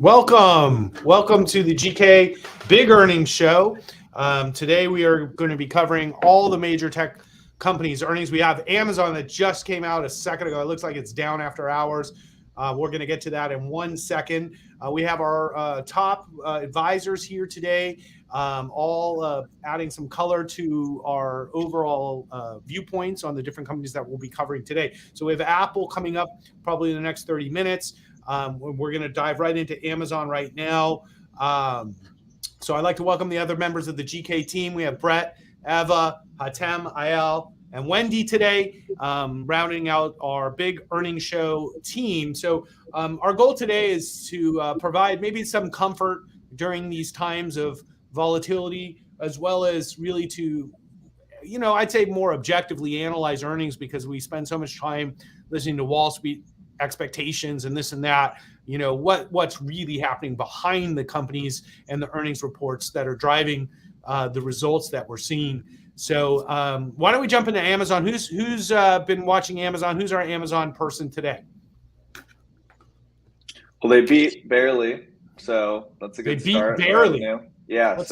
Welcome to the GK Big Earnings Show. Today we are going to be covering all the major tech companies' earnings. We have Amazon that just came out a second ago. It looks like it's down after hours. We're going to get to that in 1 second. We have our top advisors here today, all adding some color to our overall viewpoints on the different companies that we'll be covering today. So we have Apple coming up probably in the next 30 minutes. We're going to dive right into Amazon right now. So I'd like to welcome the other members of the GK team. We have Brett, Eva, Hatem, Ayel, and Wendy today, rounding out our big earnings show team. So our goal today is to provide maybe some comfort during these times of volatility, as well as really to, I'd say more objectively analyze earnings, because we spend so much time listening to Wall Street expectations and this and that, what's really happening behind the companies and the earnings reports that are driving the results that we're seeing. So why don't we jump into Amazon? Who's been watching Amazon? Who's our Amazon person today? Well, they beat barely, so that's a good start. They beat barely. Yeah,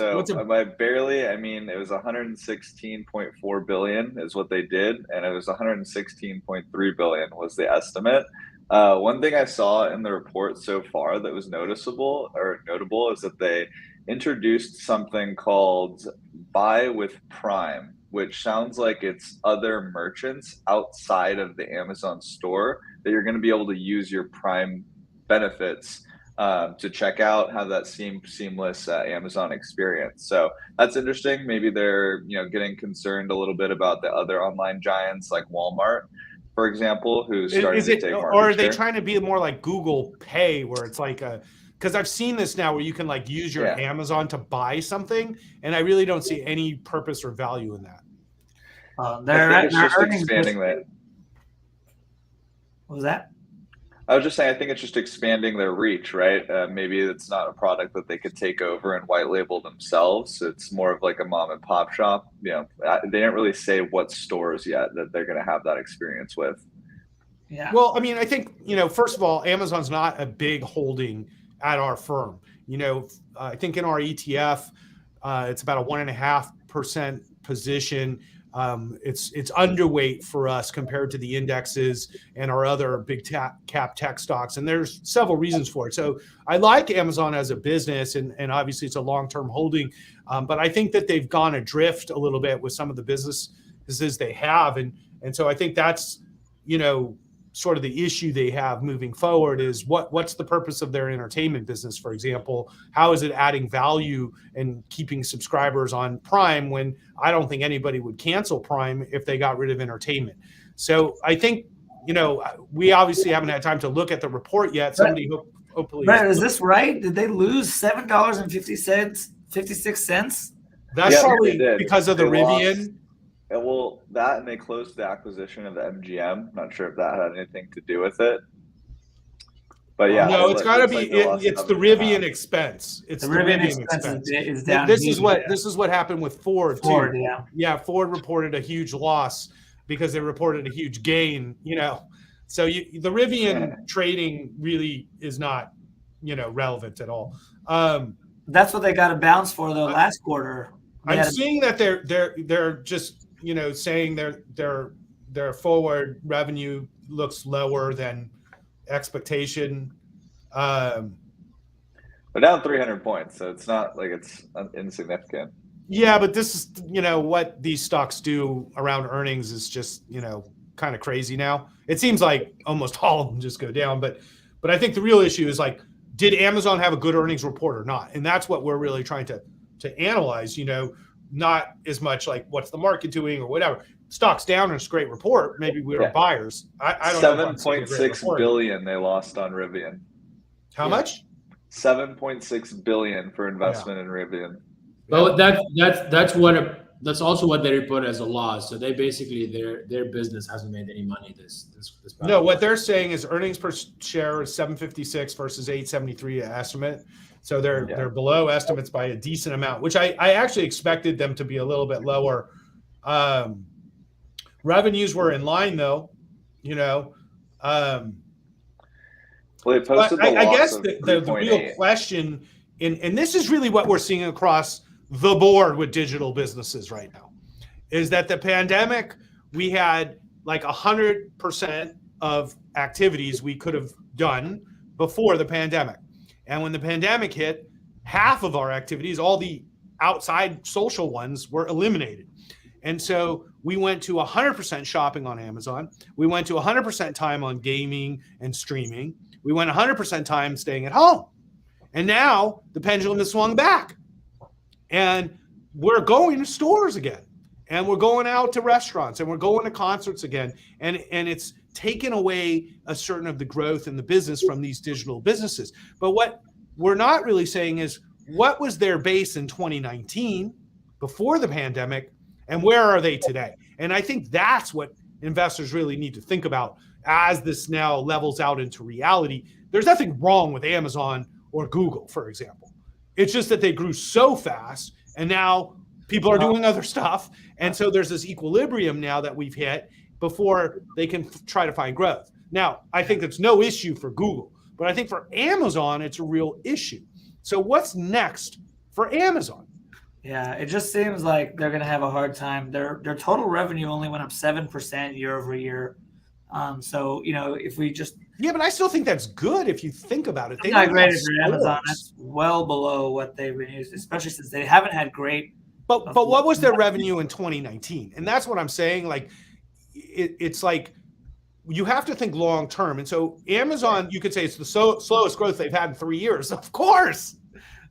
by barely, I mean, it was 116.4 billion is what they did, and it was 116.3 billion was the estimate. One thing I saw in the report so far that was notable is that they introduced something called Buy with Prime, which sounds like it's other merchants outside of the Amazon store that you're going to be able to use your Prime benefits to check out, have that seamless Amazon experience. So that's interesting. Maybe they're getting concerned a little bit about the other online giants like Walmart, for example, who's starting to take market share. Or are they trying to be more like Google Pay, where it's like because I've seen this now where you can like use your Amazon to buy something, and I really don't see any purpose or value in that. It's just expanding that. What was that? I was just saying, I think it's just expanding their reach, right? Maybe it's not a product that they could take over and white label themselves. It's more of like a mom and pop shop. They didn't really say what stores yet that they're going to have that experience with. Yeah. Well, I mean, I think, first of all, Amazon's not a big holding at our firm. I think in our ETF, it's about a 1.5% position. It's underweight for us compared to the indexes and our other big cap tech stocks. And there's several reasons for it. So I like Amazon as a business, and obviously it's a long-term holding. But I think that they've gone adrift a little bit with some of the businesses they have. And so I think that's, sort of the issue they have moving forward is what's the purpose of their entertainment business, for example? How is it adding value and keeping subscribers on Prime when I don't think anybody would cancel Prime if they got rid of entertainment? So I think, we obviously haven't had time to look at the report yet. Somebody hopefully. Brett, is this right? Did they lose $7.56? That's probably because of the Rivian. Well, that, and they closed the acquisition of the MGM. Not sure if that had anything to do with it. But yeah, no, it's got to be. It's the Rivian expense. It's the Rivian expense. Is down. This is what happened with Ford too. Yeah, Ford reported a huge loss because they reported a huge gain. So the Rivian trading really is not relevant at all. That's what they got a bounce for though last quarter. I'm seeing that they're just saying their forward revenue looks lower than expectation. But down 300 points, so it's not like it's insignificant. Yeah, but this is what these stocks do around earnings is just kind of crazy now. It seems like almost all of them just go down, but I think the real issue is like, did Amazon have a good earnings report or not? And that's what we're really trying to analyze, not as much like what's the market doing or whatever. Stock's down, and it's a great report. Maybe we were buyers. I don't know. 7.6 billion they lost on Rivian. How much? 7.6 billion for investment in Rivian. Well, that's also what they report as a loss. So they basically their business hasn't made any money this. No, what they're saying is earnings per share is 756 versus 873 estimate. So they're below estimates by a decent amount, which I actually expected them to be a little bit lower. Revenues were in line though, Well, they posted I loss guess of the real 3.8. question, and this is really what we're seeing across the board with digital businesses right now, is that the pandemic, we had like 100% of activities we could have done before the pandemic. And when the pandemic hit, half of our activities, all the outside social ones, were eliminated. And so we went to 100% shopping on Amazon. We went to 100% time on gaming and streaming. We went 100% time staying at home. And now the pendulum has swung back. And we're going to stores again. And we're going out to restaurants. And we're going to concerts again. And it's taken away a certain of the growth in the business from these digital businesses. But what we're not really saying is, what was their base in 2019 before the pandemic, and where are they today? And I think that's what investors really need to think about as this now levels out into reality. There's nothing wrong with Amazon or Google, for example. It's just that they grew so fast, and now people are doing other stuff. And so there's this equilibrium now that we've hit before they can try to find growth. Now, I think it's no issue for Google, but I think for Amazon, it's a real issue. So what's next for Amazon? Yeah, it just seems like they're going to have a hard time. Their total revenue only went up 7% year over year. So, if we just... Yeah, but I still think that's good if you think about it. It's not great for Amazon. That's well below what they've been used, especially since they haven't had great... But what was their revenue in 2019? And that's what I'm saying. Like, it's like you have to think long term. And so Amazon, you could say it's the slowest growth they've had in 3 years. Of course.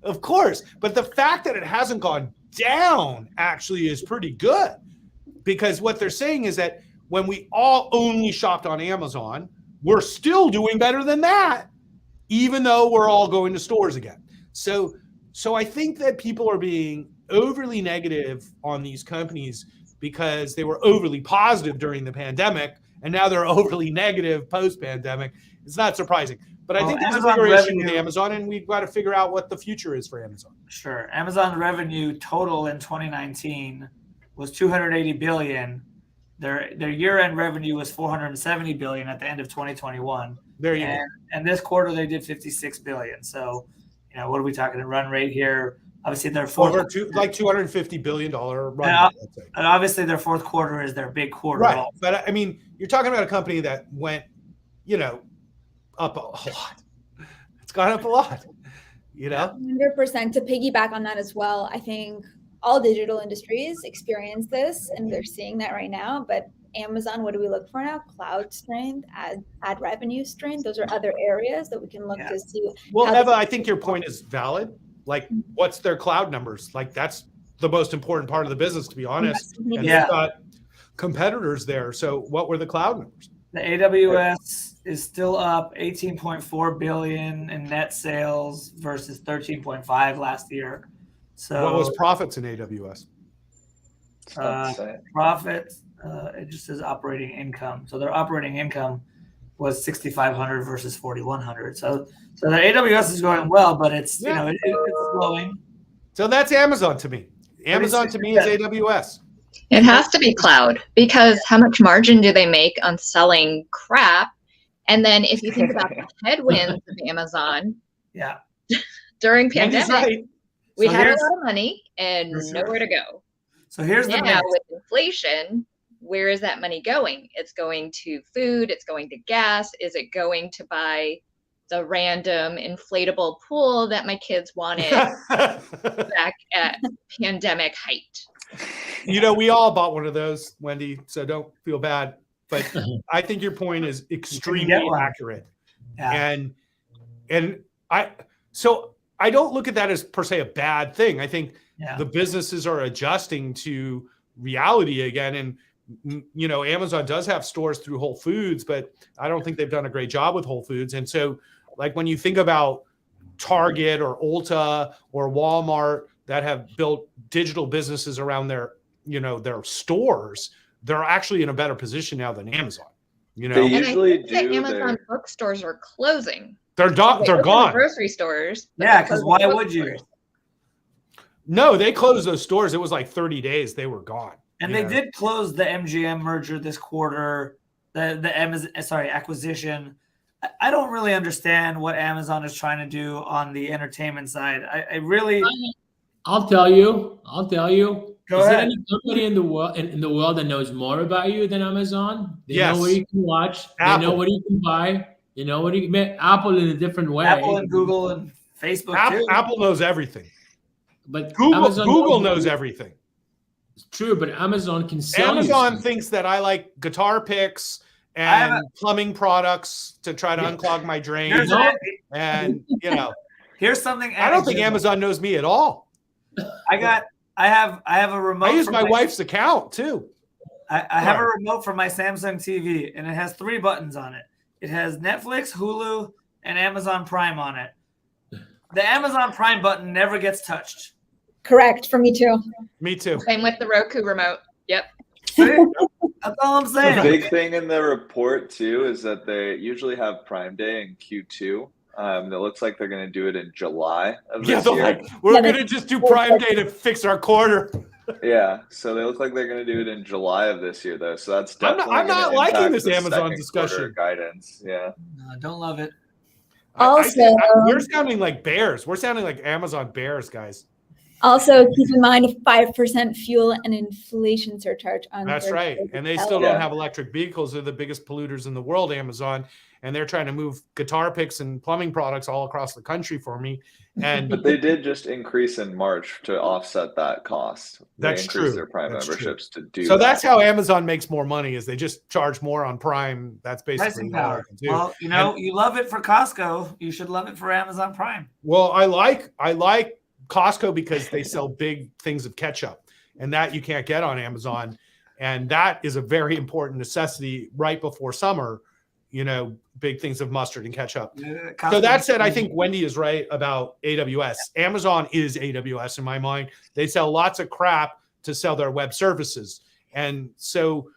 But the fact that it hasn't gone down actually is pretty good, because what they're saying is that when we all only shopped on Amazon, we're still doing better than that, even though we're all going to stores again. So I think that people are being overly negative on these companies because they were overly positive during the pandemic, and now they're overly negative post-pandemic. It's not surprising. But I think there's a bigger issue with Amazon, and we've got to figure out what the future is for Amazon. Sure. Amazon revenue total in 2019 was $280 billion. Their year-end revenue was $470 billion at the end of 2021. There you go. And this quarter they did $56 billion. So, what are we talking? The run rate here? Obviously, their $250 billion run rate. And obviously, their fourth quarter is their big quarter. Right. But I mean, you're talking about a company that went, up a lot. It's gone up a lot, 100%. To piggyback on that as well, I think all digital industries experience this, and they're seeing that right now. But Amazon, what do we look for now? Cloud strength, ad revenue strength. Those are other areas that we can look to see. Well, Eva, I think your point is valid. Like, what's their cloud numbers? Like, that's the most important part of the business, to be honest. And they've got competitors there. So what were the cloud numbers? The AWS is still up 18.4 billion in net sales versus 13.5 last year. So what was profits in AWS? Profits, it just says operating income. So their operating income was 6,500 versus 4,100. So the AWS is going well, but it's it's slowing. So that's Amazon to me. Amazon to me is AWS. It has to be cloud, because how much margin do they make on selling crap? And then if you think about the headwinds of Amazon, during pandemic, we had a lot of money and nowhere to go. So here's the now with inflation, where is that money going? It's going to food. It's going to gas. Is it going to buy the random inflatable pool that my kids wanted back at pandemic height? We all bought one of those, Wendy, so don't feel bad. But I think your point is extremely accurate. Yeah. And I don't look at that as per se a bad thing. I think the businesses are adjusting to reality again. And, Amazon does have stores through Whole Foods, but I don't think they've done a great job with Whole Foods. And so, like, when you think about Target or Ulta or Walmart that have built digital businesses around their stores, they're actually in a better position now than Amazon. They usually do. Amazon bookstores are closing. They're gone. Grocery stores. Yeah, because why would you? No, they closed those stores. It was like 30 days. They were gone. And they did close the MGM merger this quarter, the Amazon acquisition. I don't really understand what Amazon is trying to do on the entertainment side. I really. I'll tell you. Go Is there ahead. any company in the world that knows more about you than Amazon? They Yes. know what you can watch. Apple. They know what you can buy. They know what you can. Apple in a different way. Apple and Google and Facebook too. Apple knows everything. But Google knows everything. It's true, but Amazon can sell you Amazon stuff. thinks that I like guitar picks and plumbing products to try to unclog my drains. And here's something. I don't think Amazon knows me at all. I have a remote. I use my wife's account too. I have a remote for my Samsung TV, and it has 3 buttons on it. It has Netflix, Hulu, and Amazon Prime on it. The Amazon Prime button never gets touched. Correct. For me too. Me too. Same with the Roku remote. Yep. See? That's all I'm saying. The big thing in the report too is that they usually have Prime Day in Q2. It looks like they're going to do it in July of this year. Like, we're going to just do Prime Day to fix our quarter. Yeah, so they look like they're going to do it in July of this year, though. So that's definitely. I'm not liking this the Amazon second discussion. quarter guidance. Yeah. No, I don't love it. We're sounding like bears. We're sounding like Amazon bears, guys. Also, keep in mind a 5% fuel and inflation surcharge on. That's right, and they still don't have electric vehicles. They're the biggest polluters in the world, Amazon, and they're trying to move guitar picks and plumbing products all across the country for me. And but they did just increase in March to offset that cost. That's they true. Their Prime memberships to do. So that's how Amazon makes more money, is they just charge more on Prime. That's basically power. Well, you love it for Costco. You should love it for Amazon Prime. Well, I like Costco because they sell big things of ketchup, and that you can't get on Amazon, and that is a very important necessity right before summer. Big things of mustard and ketchup. So that said, I think Wendy is right about AWS. Amazon is AWS in my mind. They sell lots of crap to sell their web services, and so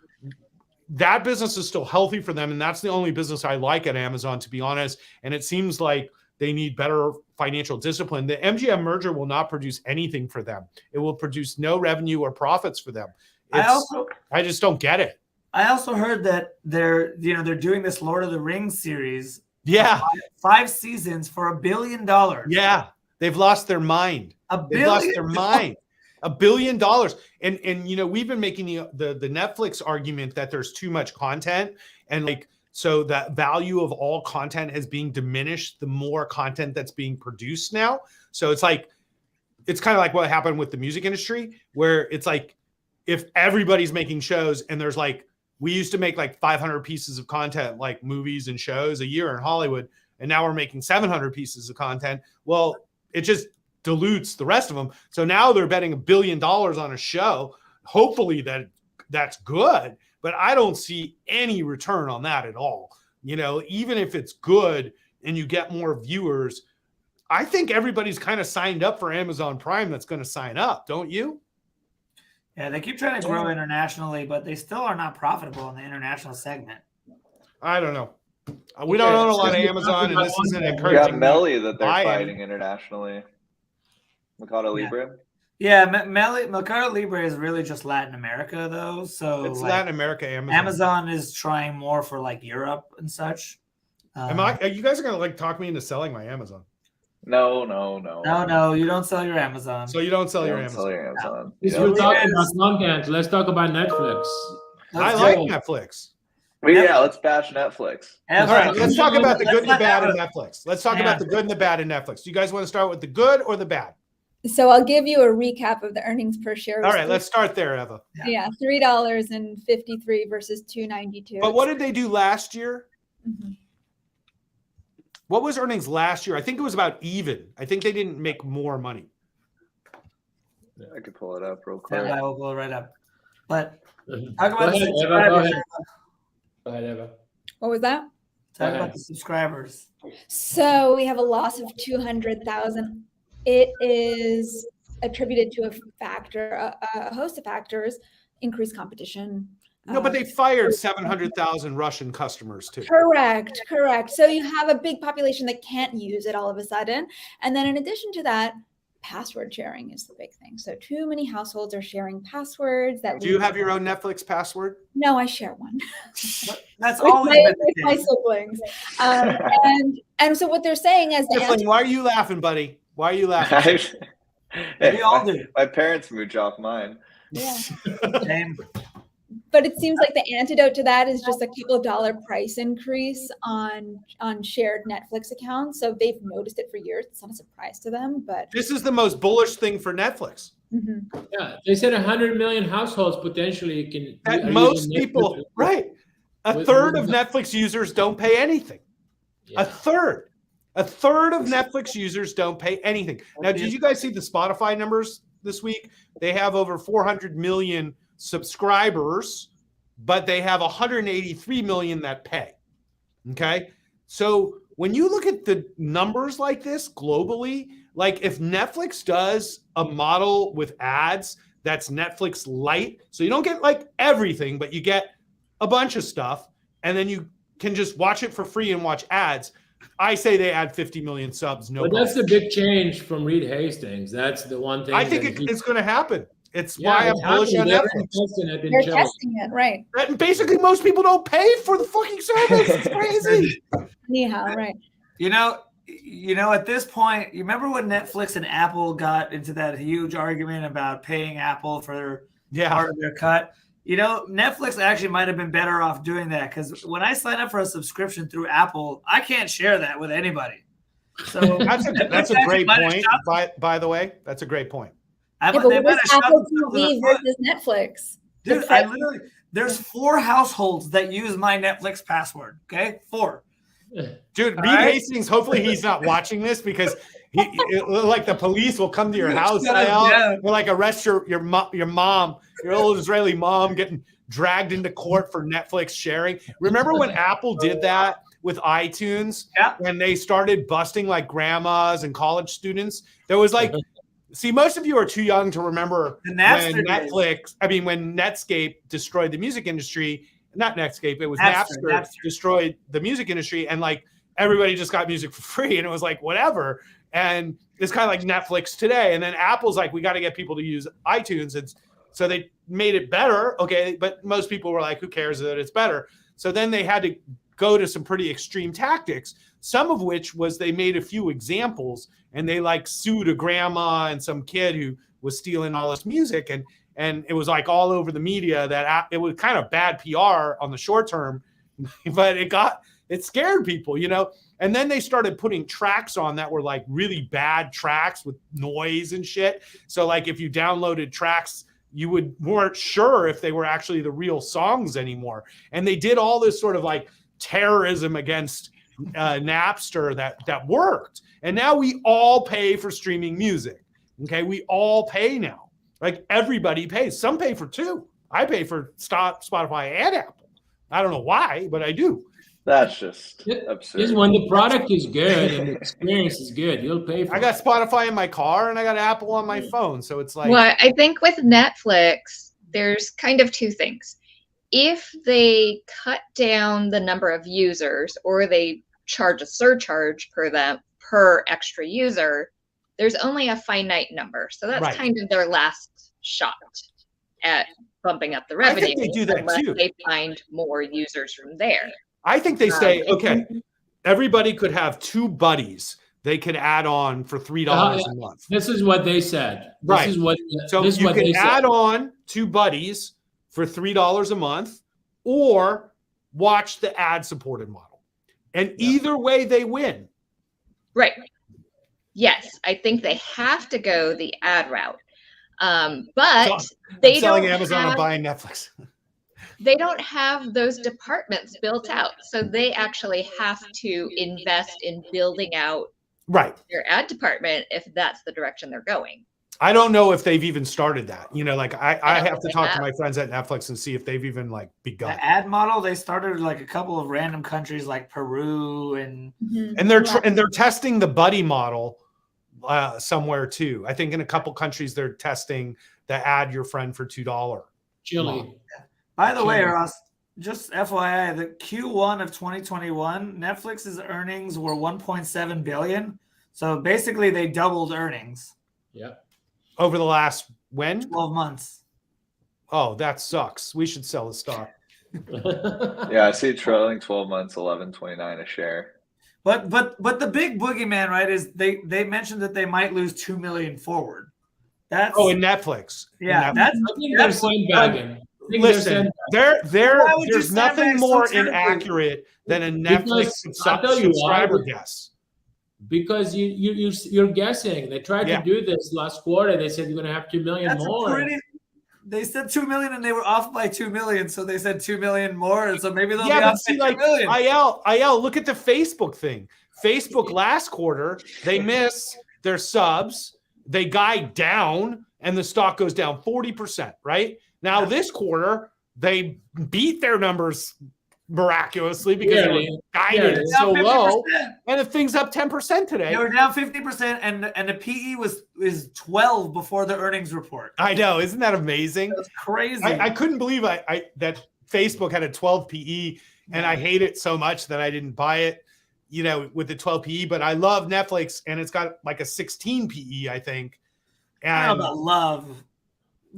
that business is still healthy for them, and that's the only business I like at Amazon, to be honest. And it seems like they need better financial discipline. The MGM merger will not produce anything for them. It will produce no revenue or profits for them. I just don't get it. I also heard that they're doing this Lord of the Rings series. Yeah. 5 seasons for $1 billion. Yeah. They've lost their mind. They've lost their mind. $1 billion. And we've been making the Netflix argument that there's too much content, and so that value of all content is being diminished the more content that's being produced now. So it's kind of like what happened with the music industry, where it's like, if everybody's making shows and there's we used to make 500 pieces of content, like movies and shows a year in Hollywood, and now we're making 700 pieces of content. Well, it just dilutes the rest of them. So now they're betting $1 billion on a show. Hopefully that's good, but I don't see any return on that at all. Even if it's good and you get more viewers, I think everybody's kind of signed up for Amazon Prime that's going to sign up, don't you? Yeah, they keep trying to grow internationally, but they still are not profitable in the international segment. I don't know. We don't own a lot of Amazon, and this isn't encouraging. You got Melly that they're fighting internationally. Mercado Libre. Yeah, Mercado Libre is really just Latin America, though. So it's Latin America. Amazon is trying more for Europe and such. You guys are gonna talk me into selling my Amazon? No. No, you don't sell your Amazon. So you don't sell your Amazon. No. We're talking about content. Let's talk about Netflix. I like Netflix. Well, yeah, let's bash Netflix. All right, let's talk about the good and the bad in Netflix. Let's talk about the good and the bad in Netflix. Do you guys want to start with the good or the bad? So I'll give you a recap of the earnings per share. All right, let's start there, Eva. Yeah, $3.53 versus $2.92. But what did they do last year? Mm-hmm. What was earnings last year? I think it was about even. I think they didn't make more money. Yeah, I could pull it up real quick. I will pull it right up. But talk about the subscribers. Go ahead, Eva. What was that? Talk about the subscribers. So we have a loss of 200,000. It is attributed to a host of factors: increased competition. No, but they fired 700,000 Russian customers too. Correct. So you have a big population that can't use it all of a sudden. And then in addition to that, password sharing is the big thing. So too many households are sharing passwords. Do you have your own Netflix password? No, I share one. That's always been the my case. siblings. And so what they're saying is Sibling, why are you laughing, buddy? Why are you laughing? We all do. My parents mooch off mine. Yeah. Same. But it seems like the antidote to that is just a couple of dollar price increase on shared Netflix accounts. So they've noticed it for years. It's not a surprise to them, but this is the most bullish thing for Netflix. Mm-hmm. Yeah, they said 100 million households potentially can. At most people, right? A third of Netflix users don't pay anything. Yeah. A third of Netflix users don't pay anything. Now, did you guys see the Spotify numbers this week? They have over 400 million subscribers, but they have 183 million that pay. Okay. So when you look at the numbers like this globally, like if Netflix does a model with ads that's Netflix light, so you don't get like everything, but you get a bunch of stuff, and then you can just watch it for free and watch ads. I say they add 50 million subs. No, but that's the big change from Reed Hastings. That's the one thing. I think it's going to happen. It's why I'm bullish on Netflix. They're testing it, right? And basically, most people don't pay for the fucking service. It's crazy. Anyhow, right? You know, at this point, you remember when Netflix and Apple got into that huge argument about paying Apple for part of their cut? You know, Netflix actually might have been better off doing that, because when I sign up for a subscription through Apple, I can't share that with anybody. So that's a great point. By the way, that's a great point. But what is Apple TV versus Netflix? Dude, there's 4 households that use my Netflix password. Okay, 4. Dude, Reed Hastings, hopefully he's not watching this, because like the police will come to your house now. They'll like arrest your mom, your old Israeli mom, getting dragged into court for Netflix sharing. Remember when Apple did that with iTunes? Yeah. When they started busting like grandmas and college students? There was like, see, most of you are too young to remember when Netscape destroyed the music industry. Not Netscape, it was Napster destroyed the music industry, and like everybody just got music for free, and it was like whatever. And it's kind of like Netflix today. And then Apple's like, we got to get people to use iTunes, and so they made it better. Okay, but most people were like, who cares that it's better? So then they had to go to some pretty extreme tactics, some of which was they made a few examples, and they like sued a grandma and some kid who was stealing all this music, and it was like all over the media that it was kind of bad PR on the short term, but it scared people, you know? And then they started putting tracks on that were like really bad tracks with noise and shit. So like if you downloaded tracks, you weren't sure if they were actually the real songs anymore. And they did all this sort of like terrorism against Napster that worked. And now we all pay for streaming music. Okay, we all pay now. Like everybody pays. Some pay for 2. I pay for Spotify and Apple. I don't know why, but I do. That's just absurd. Is when the product is good and the experience is good, you'll pay for it. I got Spotify in my car and I got Apple on my phone. So it's like. Well, I think with Netflix, there's kind of 2 things. If they cut down the number of users, or they charge a surcharge per extra user, there's only a finite number. So that's kind of their last shot at bumping up the revenue. I think they do that unless too. They find more users from there. I think they say, okay, everybody could have 2 buddies they could add on for $3 a month. This is what they said. Right. This is what you can add on 2 buddies for $3 a month, or watch the ad-supported model. And either way, they win. Right. Yes, I think they have to go the ad route. But they don't selling Amazon and buying Netflix. They don't have those departments built out. So they actually have to invest in building out their ad department if that's the direction they're going. I don't know if they've even started that. You know, like I have to talk to my friends at Netflix and see if they've even like begun. The ad model, they started like a couple of random countries like Peru and they're testing the buddy model somewhere too. I think in a couple countries they're testing the add your friend for $2. Chile. By the way, Ross, just FYI, the Q1 of 2021, Netflix's earnings were $1.7 billion. So basically they doubled earnings. Yeah. Over the last 12 months. Oh, that sucks. We should sell the stock. Yeah, I see trailing 12 months, 11.29 a share. But the big boogeyman, right, is they mentioned that they might lose 2 million forward. That's in Netflix. Yeah, in Netflix. that's sandbagging. Listen, there's nothing more inaccurate than a Netflix subscriber guess. Because you're guessing. They tried to do this last quarter. They said you're going to have 2 million more. They said 2 million and they were off by 2 million. So they said 2 million more. And so maybe they'll be off by 2 million. IL, look at the Facebook thing. Facebook last quarter, they miss their subs. They guide down and the stock goes down 40%, right? Now this quarter, they beat their numbers miraculously because they were guided so low, and the thing's up 10% today. They were down 50%, and the PE is 12 before the earnings report. I know, isn't that amazing? That's crazy. I couldn't believe that Facebook had a 12 PE, and I hate it so much that I didn't buy it, with the 12 PE. But I love Netflix, and it's got like a 16 PE, I think. And I don't know about love.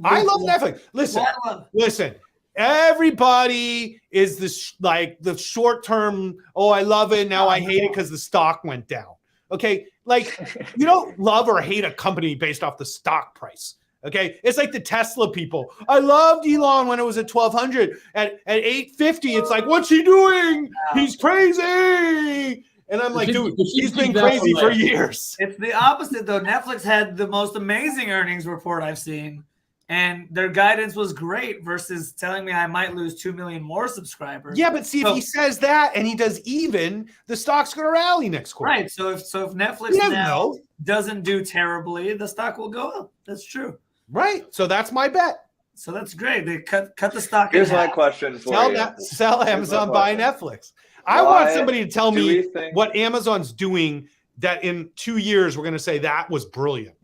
I love Netflix. Listen. Everybody is the short term. Oh, I love it. Now I hate it because the stock went down. Okay. Like, you don't love or hate a company based off the stock price. Okay. It's like the Tesla people. I loved Elon when it was at 1,200. At 850, it's like, what's he doing? He's crazy. And I'm like, dude, he's been crazy for years. It's the opposite, though. Netflix had the most amazing earnings report I've seen. And their guidance was great versus telling me I might lose 2 million more subscribers. Yeah, but see, if he says that and he does even, the stock's going to rally next quarter. Right. So if Netflix doesn't do terribly, the stock will go up. That's true. Right. So that's my bet. So that's great. They cut the stock. Here's my question for you. Sell Amazon, buy Netflix. I want somebody to tell me what Amazon's doing that in 2 years we're going to say that was brilliant.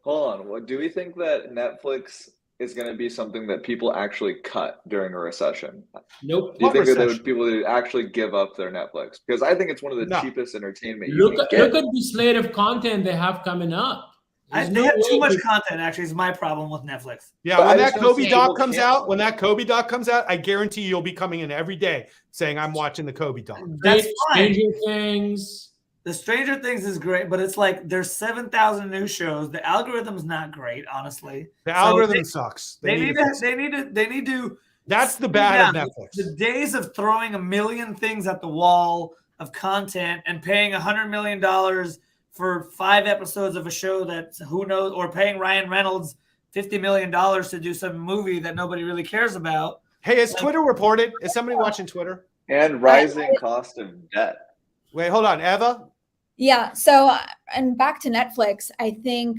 Hold on. Do we think that Netflix is going to be something that people actually cut during a recession? Nope. Do you think that there would people who actually give up their Netflix? Because I think it's one of the cheapest entertainment you can get. Look at the slate of content they have coming up. They have too much content, actually, is my problem with Netflix. Yeah, when that Kobe doc comes out, I guarantee you'll be coming in every day saying, I'm watching the Kobe doc. That's fine. Stranger Things. The Stranger Things is great, but it's like there's 7,000 new shows. The algorithm's not great, honestly. The algorithm sucks. They need to. That's the bad of Netflix. The days of throwing 1 million things at the wall of content and paying $100 million for 5 episodes of a show that who knows, or paying Ryan Reynolds $50 million to do some movie that nobody really cares about. Hey, has Twitter reported? Is somebody watching Twitter? And rising cost of debt. Wait, hold on, Eva. Yeah. So, and back to Netflix, I think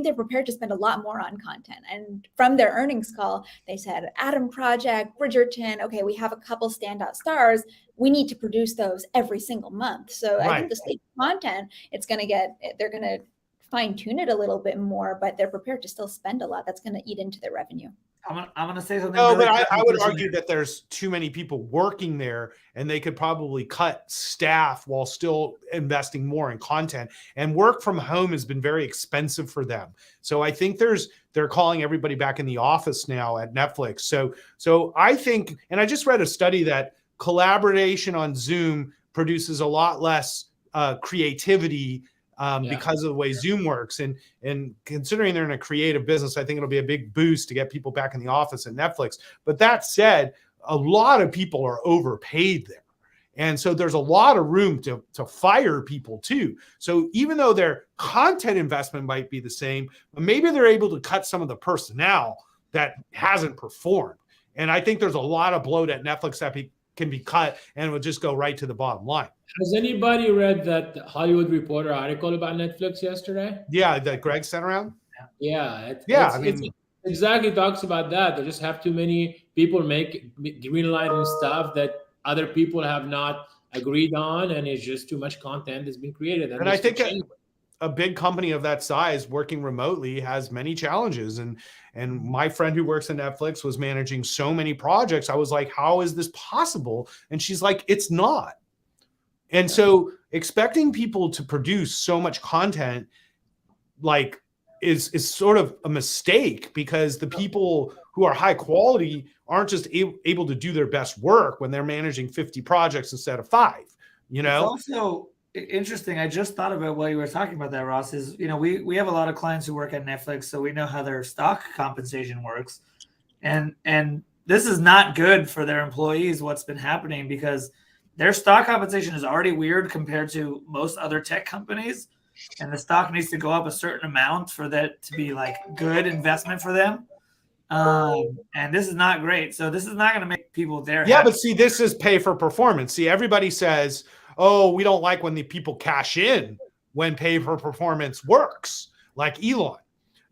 they're prepared to spend a lot more on content. And from their earnings call, they said Adam Project, Bridgerton. Okay, we have a couple standout stars. We need to produce those every single month. So I think the slate of content, they're going to fine tune it a little bit more, but they're prepared to still spend a lot. That's going to eat into their revenue. I'm going to say something. No, but I would argue that there's too many people working there and they could probably cut staff while still investing more in content. And work from home has been very expensive for them. So I think they're calling everybody back in the office now at Netflix. So I think, and I just read a study that collaboration on Zoom produces a lot less creativity because of the way Zoom works. And considering they're in a creative business, I think it'll be a big boost to get people back in the office at Netflix. But that said, a lot of people are overpaid there. And so there's a lot of room to fire people too. So even though their content investment might be the same, but maybe they're able to cut some of the personnel that hasn't performed. And I think there's a lot of bloat at Netflix that can be cut and it will just go right to the bottom line. Has anybody read that Hollywood Reporter article about Netflix yesterday? Yeah, that Greg sent around? Yeah. It exactly talks about that. They just have too many people make green light and stuff that other people have not agreed on, and it's just too much content that's been created. And I think a big company of that size working remotely has many challenges. And my friend who works at Netflix was managing so many projects. I was like, how is this possible? And she's like, it's not. And so expecting people to produce so much content, like is sort of a mistake, because the people who are high quality aren't just able to do their best work when they're managing 50 projects instead of 5. You know, it's also interesting. I just thought about while you were talking about that, Ross, is, you know, we have a lot of clients who work at Netflix, so we know how their stock compensation works. And this is not good for their employees, what's been happening, because their stock compensation is already weird compared to most other tech companies. And the stock needs to go up a certain amount for that to be like good investment for them. And this is not great. So this is not going to make people there. Yeah, happy. But see, this is pay for performance. See, everybody says, oh, we don't like when the people cash in when pay for performance works, like Elon.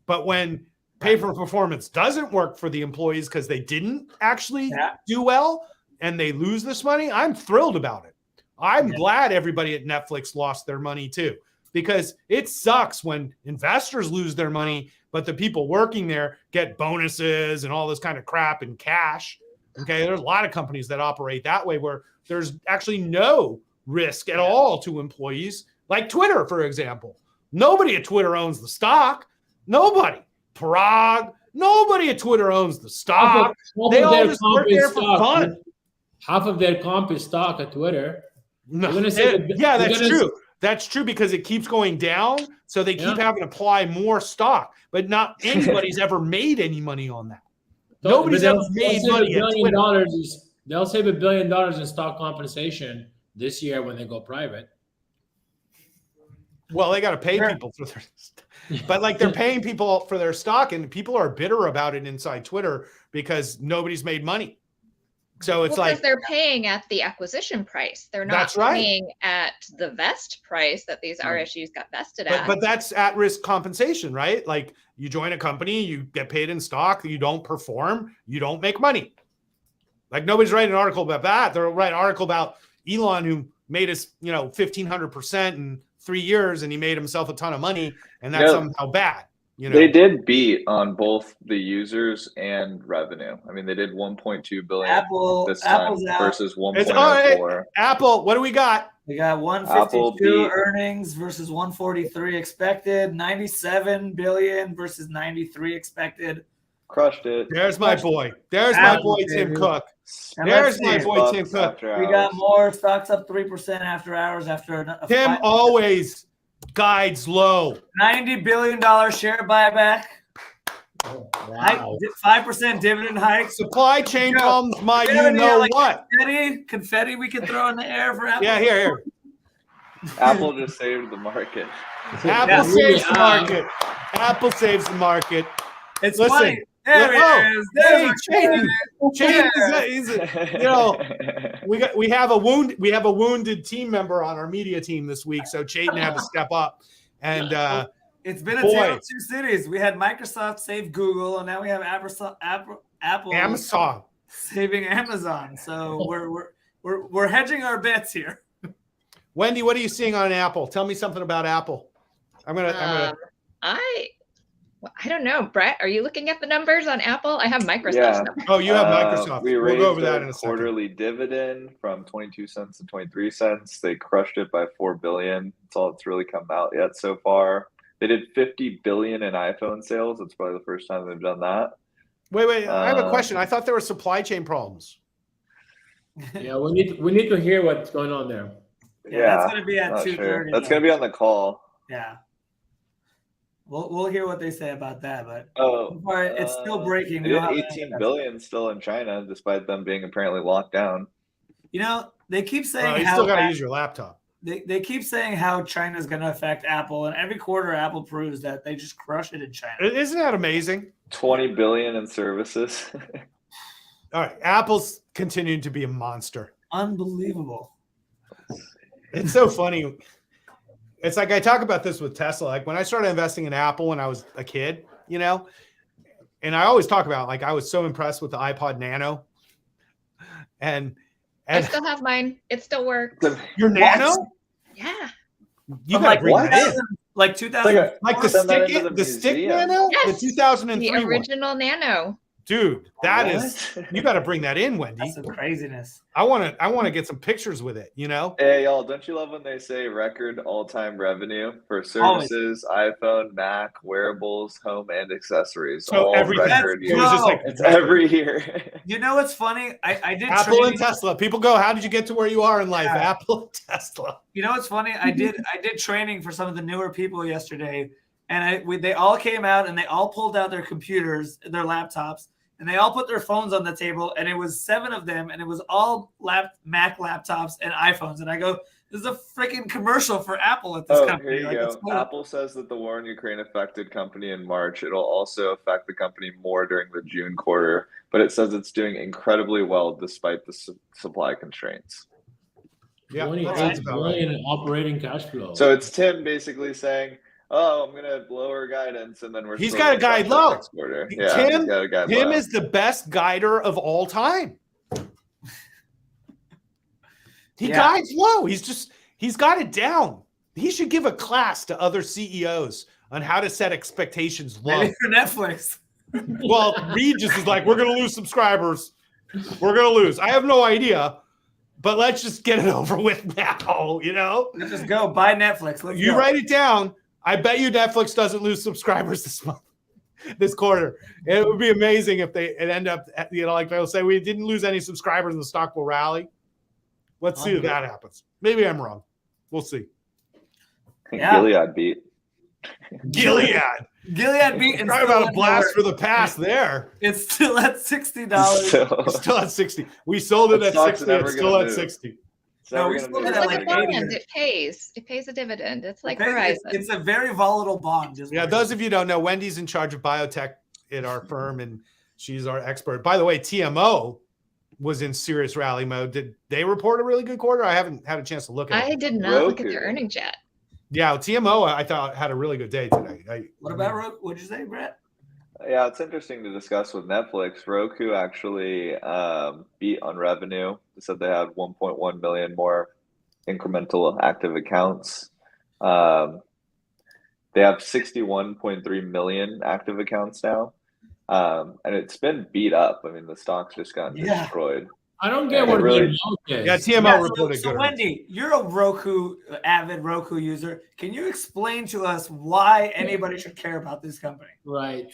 But when pay for performance doesn't work for the employees because they didn't actually do well and they lose this money, I'm thrilled about it. I'm glad everybody at Netflix lost their money too, because it sucks when investors lose their money, but the people working there get bonuses and all this kind of crap in cash. Okay, there's a lot of companies that operate that way where there's actually no risk at all to employees, like Twitter, for example. Nobody at Twitter owns the stock. Nobody. Parag, nobody at Twitter owns the stock. They all just work there for fun. Half of their comp is stock at Twitter. No, that's true. That's true, because it keeps going down, so they keep having to apply more stock. But not anybody's ever made any money on that. Nobody's ever made money at Twitter. They'll save $1 billion in stock compensation this year when they go private. Well, they got to pay people for their but like they're paying people for their stock, and people are bitter about it inside Twitter because nobody's made money. So it's like they're paying at the acquisition price. They're not paying at the vest price that these RSUs got vested at. But that's at-risk compensation, right? Like you join a company, you get paid in stock, you don't perform, you don't make money. Like nobody's writing an article about that. They'll write an article about Elon, who made us, 1,500% in 3 years, and he made himself a ton of money, and that's somehow bad. They did beat on both the users and revenue. I mean, they did 1.2 billion this time versus 1.4. Apple, what do we got? We got 152 earnings versus 143 expected, 97 billion versus 93 expected. Crushed it. There's my boy. There's my boy Tim Cook. There's my boy Tim Cook. We got more stocks up 3% after hours after Tim always guides low. $90 billion share buyback. Oh, wow. 5% dividend hike. Supply chain problems, what? Confetti we can throw in the air for Apple. Yeah, here. Apple just saved the market. Apple saves the market. Apple saves the market. It's funny. There it is. Chayton. We have a wounded team member on our media team this week, so Chayton had to step up. And it's been a tale of two cities. We had Microsoft save Google, and now we have Apple Amazon saving Amazon. So we're hedging our bets here. Wendy, what are you seeing on Apple? Tell me something about Apple. I don't know, Brett. Are you looking at the numbers on Apple? I have Microsoft's numbers. Oh, you have Microsoft. We'll go over that in a second. Quarterly dividend from 22 cents to 23 cents. They crushed it by $4 billion. That's all that's really come out yet so far. They did 50 billion in iPhone sales. It's probably the first time they've done that. Wait. I have a question. I thought there were supply chain problems. Yeah, we need to hear what's going on there. Yeah, that's going to be at 2:30. Sure. That's going to be on the call. Yeah. We'll hear what they say about that, but it's still breaking. They did 18 billion still in China, despite them being apparently locked down. They keep saying you still got to use your laptop. They keep saying how China's going to affect Apple, and every quarter Apple proves that they just crush it in China. Isn't that amazing? 20 billion in services. All right, Apple's continuing to be a monster. Unbelievable. It's so funny. It's like I talk about this with Tesla. Like when I started investing in Apple when I was a kid, and I always talk about, like, I was so impressed with the iPod Nano. And I still have mine. It still works. Your Nano? Yeah. You got to bring that in. Like 2000. Like the stick Nano? Yes. The 2003 The original Nano. Dude, that is, you got to bring that in, Wendy. That's some craziness. I want to get some pictures with it, you know? Hey, y'all, don't you love when they say record all-time revenue for services, iPhone, Mac, wearables, home, and accessories? So all every record year. It was just like, it's every year. You know what's funny? I did Apple training. and Tesla. People go, how did you get to where you are in life? Yeah. Apple and Tesla. You know what's funny? I did training for some of the newer people yesterday, and they all came out and they all pulled out their computers, their laptops, and they all put their phones on the table, and it was 7 of them, and it was all Mac laptops and iPhones. And I go, this is a freaking commercial for Apple at this company. Here you go. Apple says that the war in Ukraine affected company in March. It'll also affect the company more during the June quarter, but it says it's doing incredibly well despite the supply constraints. Yeah, 28 billion in operating cash flow. So it's Tim basically saying, oh, I'm going to lower guidance, and then he's got a guide low. Yeah, Tim is the best guider of all time. He guides low. He's got it down. He should give a class to other CEOs on how to set expectations low. Maybe for Netflix. Well, Reed just is like, we're going to lose subscribers. We're going to lose. I have no idea. But let's just get it over with now, you know? Let's just go buy Netflix. Let's go. Write it down. I bet you Netflix doesn't lose subscribers this quarter. It would be amazing if it end up, you know, like they'll say, we didn't lose any subscribers and the stock will rally. Let's see if that happens. Maybe I'm wrong. We'll see. Yeah. Gilead beat. Gilead beat. Talk about a blast for the past there. It's still at $60. It's still at 60. We sold it at 60. It's still at 60. No, we still it's like a bond. It pays a dividend. It's like Verizon. It's a very volatile bond. Yeah, those of you who don't know, Wendy's in charge of biotech at our firm, and she's our expert. By the way, TMO was in serious rally mode. Did they report a really good quarter? I haven't had a chance to look at it. I did not look at their earnings yet. Yeah, TMO, I thought, had a really good day today. What about Roku? What'd you say, Brett? Yeah, it's interesting to discuss with Netflix. Roku actually beat on revenue. They said they had 1.1 million more incremental active accounts. They have 61.3 million active accounts now. And it's been beat up. I mean, the stock's just gotten destroyed. I don't get what really is. Yeah, TMO reported so good. Wendy, you're a avid Roku user. Can you explain to us why anybody should care about this company? Right.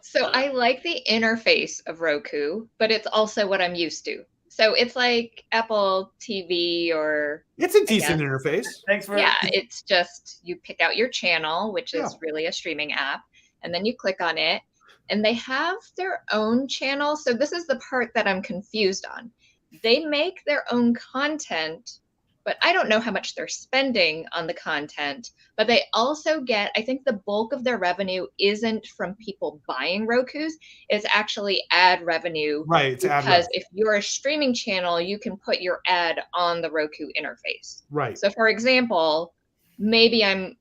So I like the interface of Roku, but it's also what I'm used to. So it's like Apple TV or... It's a decent interface. Thanks for... Yeah, it's just you pick out your channel, which is really a streaming app, and then you click on it. And they have their own channel. So this is the part that I'm confused on. They make their own content, but I don't know how much they're spending on the content. But they also get, I think the bulk of their revenue isn't from people buying Rokus. It's actually ad revenue. Right. It's because if you're a streaming channel, you can put your ad on the Roku interface. Right. So for example, maybe I'm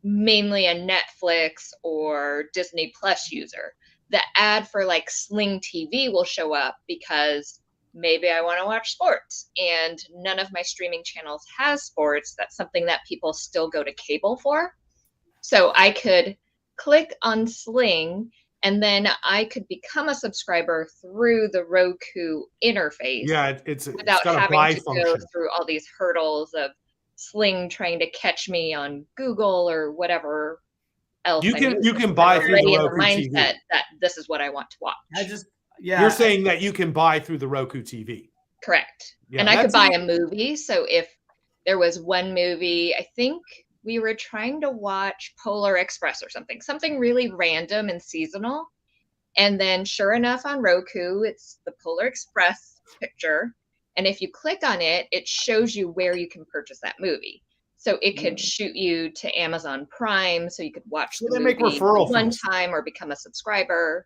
mainly a Netflix or Disney Plus user. The ad for like Sling TV will show up because maybe I want to watch sports and none of my streaming channels has sports. That's something that people still go to cable for. So I could click on Sling and then I could become a subscriber through the Roku interface. Yeah, it's without got having a buy to function. go through all these hurdles of Sling trying to catch me on Google or whatever else. You can buy through the Roku mindset TV. That this is what I want to watch. You're saying that you can buy through the Roku TV. Correct. Yeah, and I could buy a movie. So if there was one movie, I think we were trying to watch Polar Express or something really random and seasonal. And then sure enough on Roku, it's the Polar Express picture. And if you click on it, it shows you where you can purchase that movie. So it could shoot you to Amazon Prime, so you could watch the movie make referral one fees. time or become a subscriber.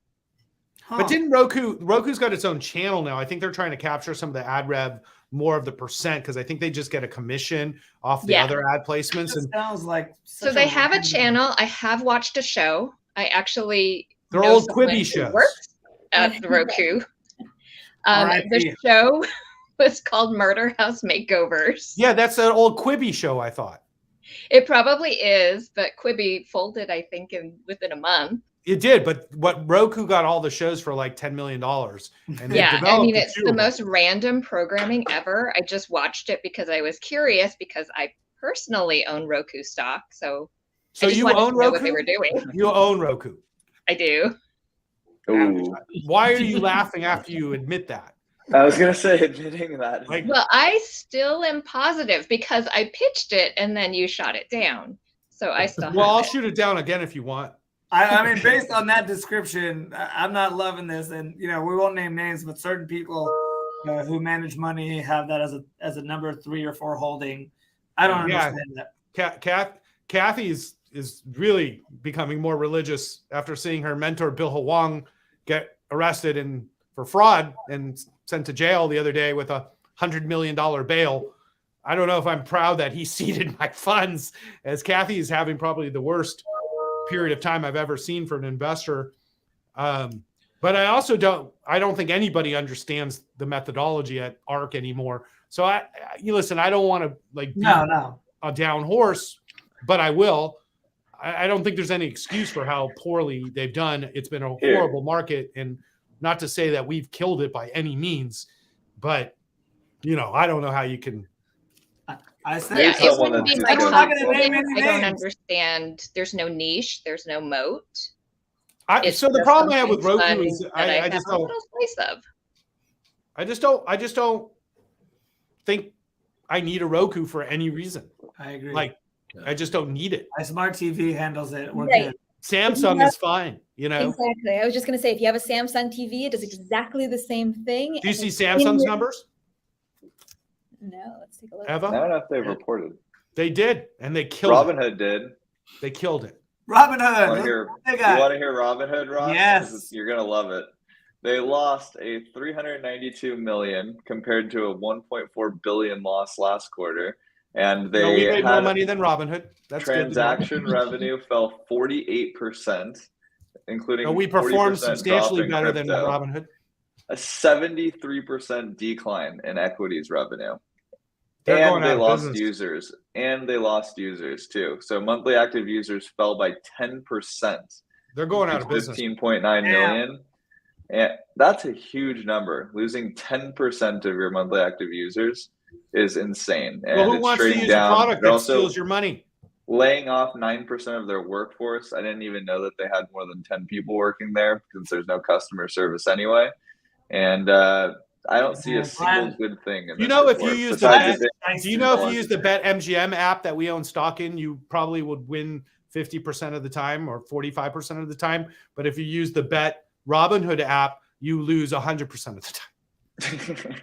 But didn't Roku's got its own channel now? I think they're trying to capture some of the ad rev, more of the percent, because I think they just get a commission off the other ad placements. And sounds like so they have a channel. I have watched a show. I actually they're old Quibi shows. Works at the Roku. The show was called Murder House Makeovers. Yeah, that's an old Quibi show, I thought. It probably is, but Quibi folded, I think, within a month. It did, but what Roku got all the shows for like $10 million. And yeah, I mean, it's the most random programming ever. I just watched it because I was curious because I personally own Roku stock. So you own Roku? What they were doing. You own Roku. I do. Ooh. Why are you laughing after you admit that? I was going to say admitting that. Well, I still am positive because I pitched it and then you shot it down. So I still Well, I'll shoot it down again if you want. I mean, based on that description, I'm not loving this. And, you know, we won't name names, but certain people who manage money have that as a number 3 or 4 holding. I don't understand that. Kathy is really becoming more religious after seeing her mentor, Bill Hwang, get arrested for fraud and sent to jail the other day with a $100 million bail. I don't know if I'm proud that he seeded my funds, as Kathy is having probably the worst period of time I've ever seen for an investor. But I also don't think anybody understands the methodology at ARK anymore. So listen, I don't want to be a down horse, but I will. I don't think there's any excuse for how poorly they've done. It's been a horrible market, and not to say that we've killed it by any means, but I don't know how you can. I don't understand. There's no niche. There's no moat. So the problem I have with Roku is I just don't think I need a Roku for any reason. I agree. I just don't need it. My smart TV handles it. We're Right. good. Samsung is fine, Exactly. I was just going to say, if you have a Samsung TV, it does exactly the same thing. Do you see Samsung's numbers? No, let's take a look. Eva? I don't know if they've reported. They did, and they killed Robinhood did. They killed it. Robinhood. You want to hear Robinhood, Ross? Yes. You're going to love it. They lost a $392 million compared to a $1.4 billion loss last quarter. And we made more money than Robinhood. That's transaction revenue fell 48%, including we performed substantially better than Robinhood. A 73% decline in equities revenue. And they lost users. And they lost users too. So monthly active users fell by 10%. They're going out of business. 15.9 million. And that's a huge number. Losing 10% of your monthly active users is insane. And who wants to use a product that steals your money? Laying off 9% of their workforce. I didn't even know that they had more than 10 people working there since there's no customer service anyway. And I don't see a single good thing in this if you use the Bet MGM app that we own stock in, you probably would win 50% of the time or 45% of the time. But if you use the Bet Robinhood app, you lose 100% of the time.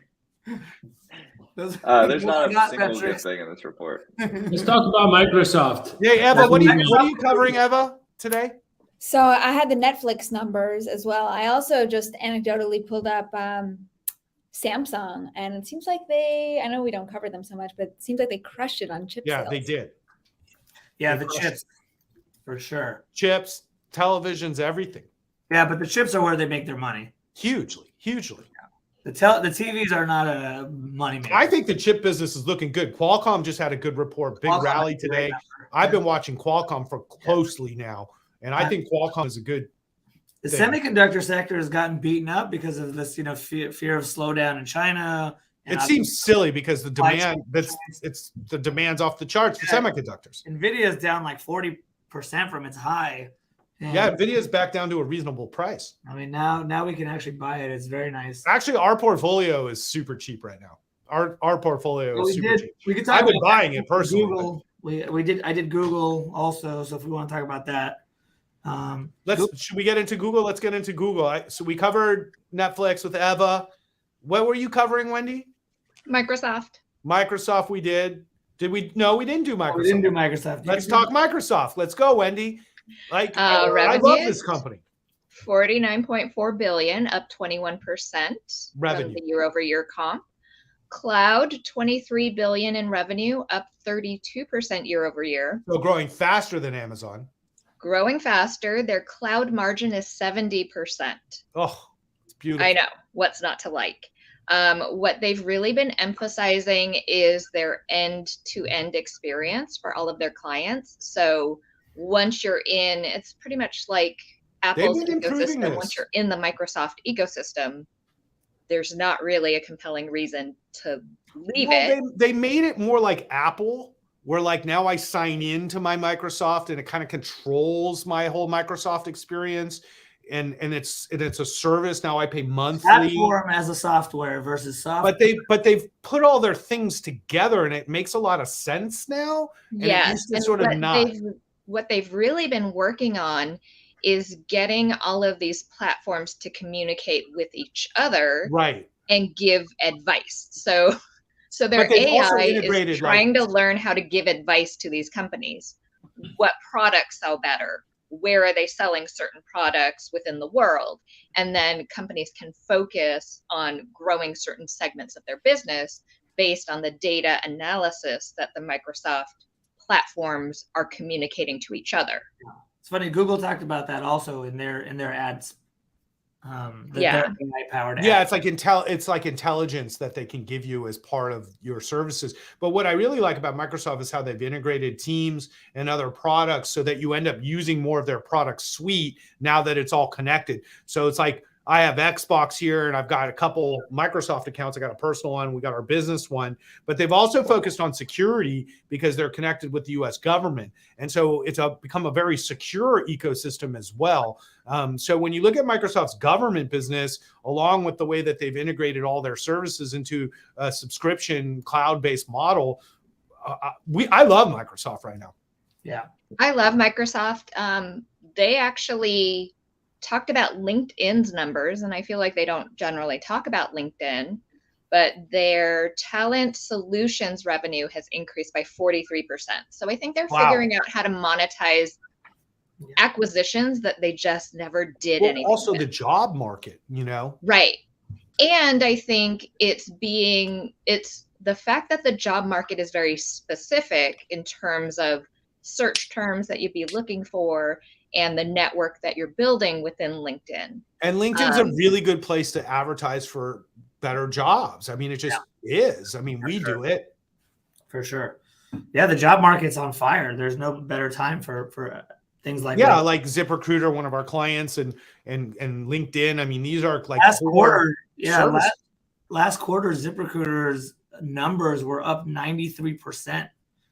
There's not a single good thing in this report. Let's talk about Microsoft. Yeah, Eva, what are you covering, Eva, today? So I had the Netflix numbers as well. I also just anecdotally pulled up Samsung, and it seems like I know we don't cover them so much, but it seems like they crushed it on chip sales. Yeah, they did. Yeah, the chips, for sure. Chips, televisions, everything. Yeah, but the chips are where they make their money. Hugely. The TVs are not a money maker. I think the chip business is looking good. Qualcomm just had a good report, big rally today. I've been watching Qualcomm for closely now, and I think Qualcomm is a good The semiconductor sector has gotten beaten up because of this, fear of slowdown in China. It seems silly because the demand the demand's off the charts for semiconductors. Nvidia is down like 40% from its high. Yeah, Nvidia's back down to a reasonable price. I mean, now we can actually buy it. It's very nice. Actually, our portfolio is super cheap right now. Our portfolio is super cheap. I've been buying it personally. Google. I did Google also. So if we want to talk about that, should we get into Google? Let's get into Google. So we covered Netflix with Eva. What were you covering, Wendy? Microsoft. We did. Did we? No, we didn't do Microsoft. We didn't do Microsoft. Let's talk Microsoft. Let's go, Wendy. I love this company. $49.4 billion, up 21% revenue. From the year-over-year comp. Cloud, $23 billion in revenue, up 32% year-over-year. So growing faster than Amazon. Growing faster. Their cloud margin is 70%. Oh, it's beautiful. I know. What's not to like? What they've really been emphasizing is their end-to-end experience for all of their clients. So once you're in, it's pretty much like Apple's ecosystem, once you're in the Microsoft ecosystem, there's not really a compelling reason to leave it. They made it more like Apple, where like now I sign into my Microsoft and it kind of controls my whole Microsoft experience. And it's a service. Now I pay monthly. Platform as a software versus software. But they've put all their things together and it makes a lot of sense now. Yes. And what they've really been working on is getting all of these platforms to communicate with each other, right, and give advice. So their AI is trying to learn how to give advice to these companies. What products sell better? Where are they selling certain products within the world? And then companies can focus on growing certain segments of their business based on the data analysis that the Microsoft platforms are communicating to each other. It's funny, Google talked about that also in their ads. AI-powered ads. It's like intelligence that they can give you as part of your services. But what I really like about Microsoft is how they've integrated Teams and other products so that you end up using more of their product suite now that it's all connected. So it's like I have Xbox here and I've got a couple Microsoft accounts. I got a personal one. We got our business one, but they've also focused on security because they're connected with the US government. And so it's become a very secure ecosystem as well. So when you look at Microsoft's government business, along with the way that they've integrated all their services into a subscription cloud-based model, I love Microsoft right now. Yeah. I love Microsoft. They actually talked about LinkedIn's numbers, and I feel like they don't generally talk about LinkedIn, but their talent solutions revenue has increased by 43%. So I think they're figuring out how to monetize acquisitions that they just never did anything also with. The job market, Right. And I think it's the fact that the job market is very specific in terms of search terms that you'd be looking for and the network that you're building within LinkedIn. And LinkedIn's a really good place to advertise for better jobs. I mean, it just is. I mean, we do it. For sure. Yeah, the job market's on fire. There's no better time for things like that. Like ZipRecruiter, one of our clients, and LinkedIn. I mean, these are like last quarter. Yeah, last quarter, ZipRecruiter's numbers were up 93%.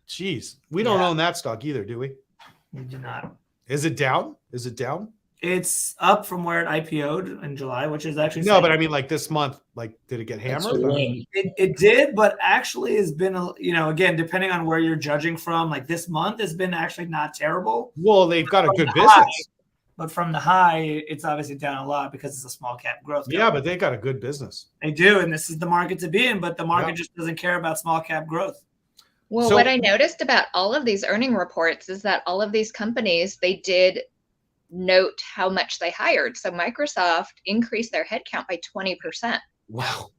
Jeez, we don't own that stock either, do we? We do not. Is it down? It's up from where it IPO'd in July, which is actually but I mean, like this month, like did it get hammered? It did, but actually has been, again, depending on where you're judging from, like this month has been actually not terrible. Well, they've got a good business. But from the high, it's obviously down a lot because it's a small cap growth company. Yeah, but they got a good business. They do, and this is the market to be in, but the market just doesn't care about small cap growth. Well, what I noticed about all of these earning reports is that all of these companies, they did note how much they hired. So Microsoft increased their headcount by 20%. Wow.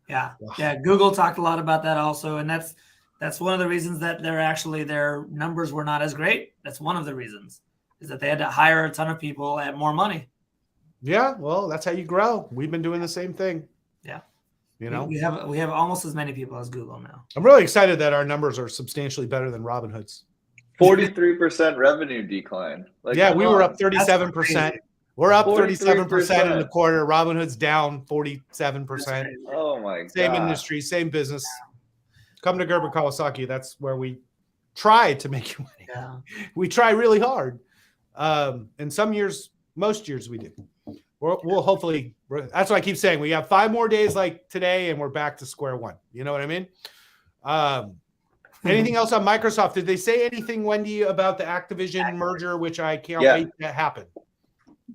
Yeah. Wow. Yeah. Google talked a lot about that also. And that's one of the reasons that their numbers were not as great. That's one of the reasons, is that they had to hire a ton of people at more money. Yeah. Well, that's how you grow. We've been doing the same thing. Yeah. We have almost as many people as Google now. I'm really excited that our numbers are substantially better than Robinhood's. 43% revenue decline. We were up 37%. We're up 37% in the quarter. Robinhood's down 47%. Oh my God. Same industry, same business. Come to Gerber Kawasaki. That's where we try to make you money. Yeah. We try really hard. And some years, most years we do. We'll hopefully, that's what I keep saying. We have 5 more days like today and we're back to square one. You know what I mean? Anything else on Microsoft? Did they say anything, Wendy, about the Activision merger, which I can't wait to happen?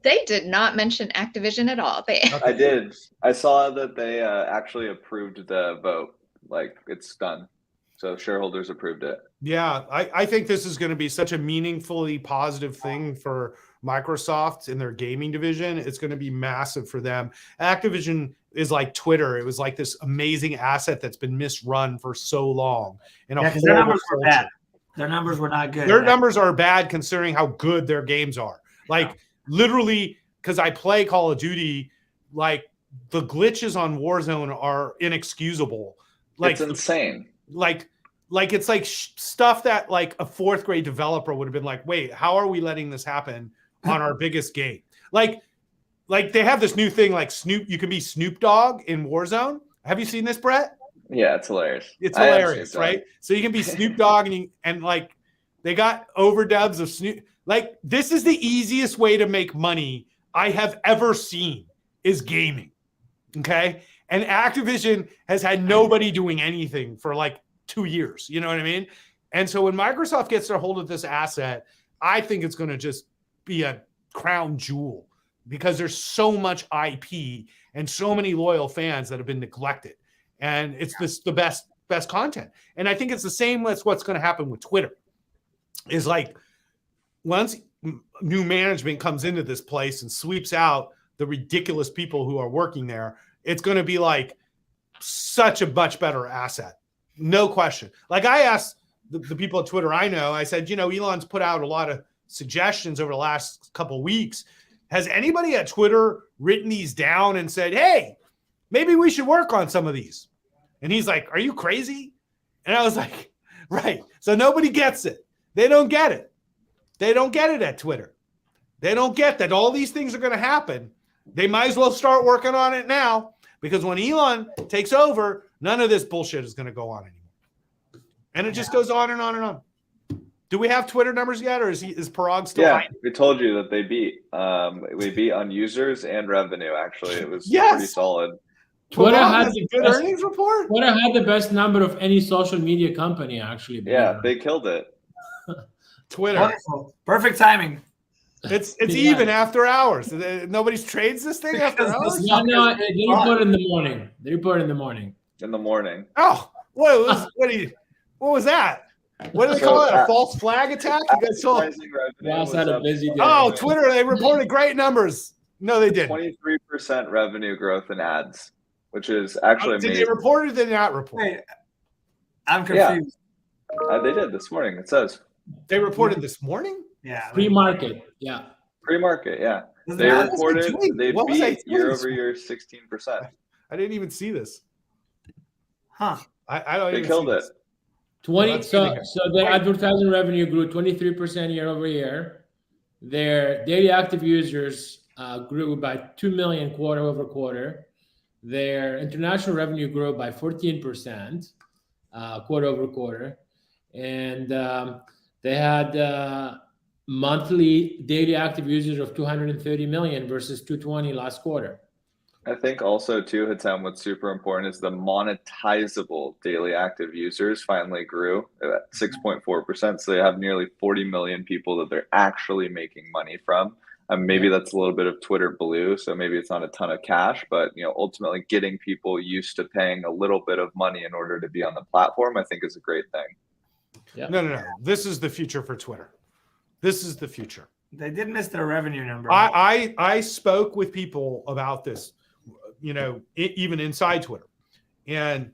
They did not mention Activision at all. I did. I saw that they actually approved the vote. Like it's done. So shareholders approved it. Yeah, I think this is going to be such a meaningfully positive thing for Microsoft in their gaming division. It's going to be massive for them. Activision is like Twitter. It was like this amazing asset that's been misrun for so long. Because their numbers were bad. Their numbers were not good. Their numbers are bad considering how good their games are. Like literally, because I play Call of Duty, like the glitches on Warzone are inexcusable. Like it's insane. Like it's like stuff that like a 4th grade developer would have been like, wait, how are we letting this happen on our biggest game? Like they have this new thing like Snoop. You can be Snoop Dogg in Warzone. Have you seen this, Brett? Yeah, it's hilarious. It's hilarious, right? So you can be Snoop Dogg and like they got overdubs of Snoop. Like this is the easiest way to make money I have ever seen is gaming. Okay. And Activision has had nobody doing anything for like 2 years. You know what I mean? And so when Microsoft gets their hold of this asset, I think it's going to just be a crown jewel because there's so much IP and so many loyal fans that have been neglected. And it's the best content. And I think it's the same with what's going to happen with Twitter. Is like once new management comes into this place and sweeps out the ridiculous people who are working there, it's going to be like such a much better asset. No question. Like I asked the people at Twitter I know, I said, Elon's put out a lot of suggestions over the last couple of weeks. Has anybody at Twitter written these down and said, hey, maybe we should work on some of these? And he's like, are you crazy? And I was like, right. So nobody gets it. They don't get it. They don't get it at Twitter. They don't get that all these things are going to happen. They might as well start working on it now because when Elon takes over, none of this bullshit is going to go on anymore. And it just goes on and on and on. Do we have Twitter numbers yet, or is Parag still? Yeah, we told you that they beat. We beat on users and revenue. Actually, it was pretty solid. Twitter had a good earnings report. Twitter had the best number of any social media company. Actually, yeah, they killed it. Twitter, wonderful, perfect timing. It's even after hours. Nobody's trades this thing after hours. No, they report in the morning. They report in the morning. In the morning. Oh, what was that? What do they call it? A false flag attack? You guys saw? Had a busy day. Oh, Twitter! They reported great numbers. No, they didn't. 23% revenue growth in ads, which is actually amazing. Did they report or did they not report? Wait, I'm confused. Yeah. They did this morning. It says they reported this morning. Yeah, pre-market. Yeah, pre-market. Yeah, they reported they beat year-over-year 16%. I didn't even see this. Huh? I don't. They even killed see it. This. 20. So their advertising revenue grew 23% year over year. Their daily active users grew by 2 million quarter over quarter. Their international revenue grew by 14% quarter over quarter, and they had monthly daily active users of 230 million versus 220 last quarter. I think also too, Hitem, what's super important is the monetizable daily active users finally grew at 6.4%. So they have nearly 40 million people that they're actually making money from. Maybe that's a little bit of Twitter blue, so maybe it's not a ton of cash, but ultimately getting people used to paying a little bit of money in order to be on the platform, I think is a great thing. Yeah. No. This is the future for Twitter. This is the future. They did miss their revenue number. I spoke with people about this. Even inside Twitter, and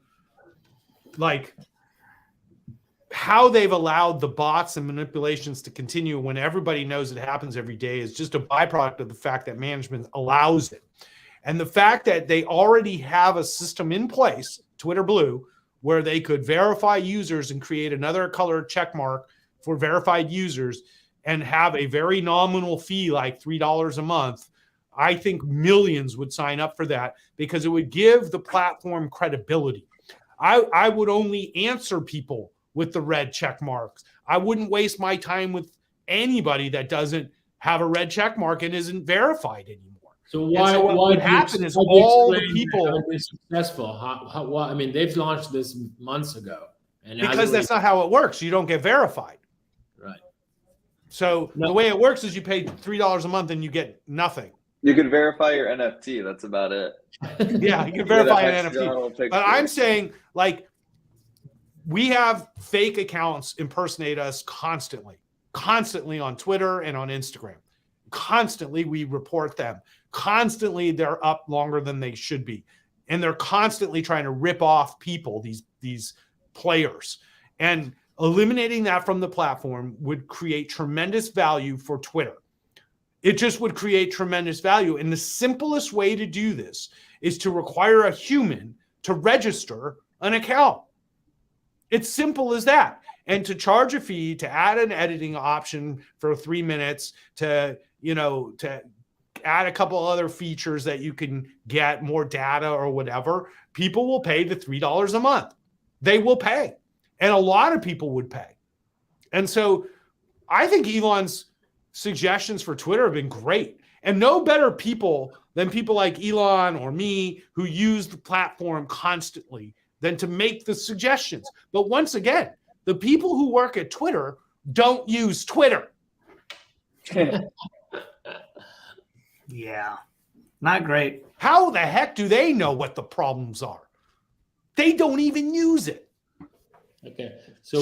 like how they've allowed the bots and manipulations to continue when everybody knows it happens every day is just a byproduct of the fact that management allows it. And the fact that they already have a system in place, Twitter Blue, where they could verify users and create another color check mark for verified users and have a very nominal fee like $3 a month. I think millions would sign up for that because it would give the platform credibility. I would only answer people with the red check marks. I wouldn't waste my time with anybody that doesn't have a red check mark and isn't verified anymore. So what would happen is all the people successful. I mean, they've launched this months ago, and because that's not how it works. You don't get verified. Right. So the way it works is you pay $3 a month and you get nothing. You can verify your NFT. That's about it. Yeah, you can verify an NFT. But I'm saying, like, we have fake accounts impersonate us constantly on Twitter and on Instagram. Constantly, we report them. Constantly, they're up longer than they should be. And they're constantly trying to rip off people, these players. And eliminating that from the platform would create tremendous value for Twitter. It just would create tremendous value. And the simplest way to do this is to require a human to register an account. It's simple as that. And to charge a fee, to add an editing option for 3 minutes, to add a couple other features that you can get more data or whatever, people will pay the $3 a month. They will pay. And a lot of people would pay. And so I think Elon's suggestions for Twitter have been great. And no better people than people like Elon or me who use the platform constantly than to make the suggestions. But once again, the people who work at Twitter don't use Twitter. Yeah, not great. How the heck do they know what the problems are? They don't even use it. Okay, so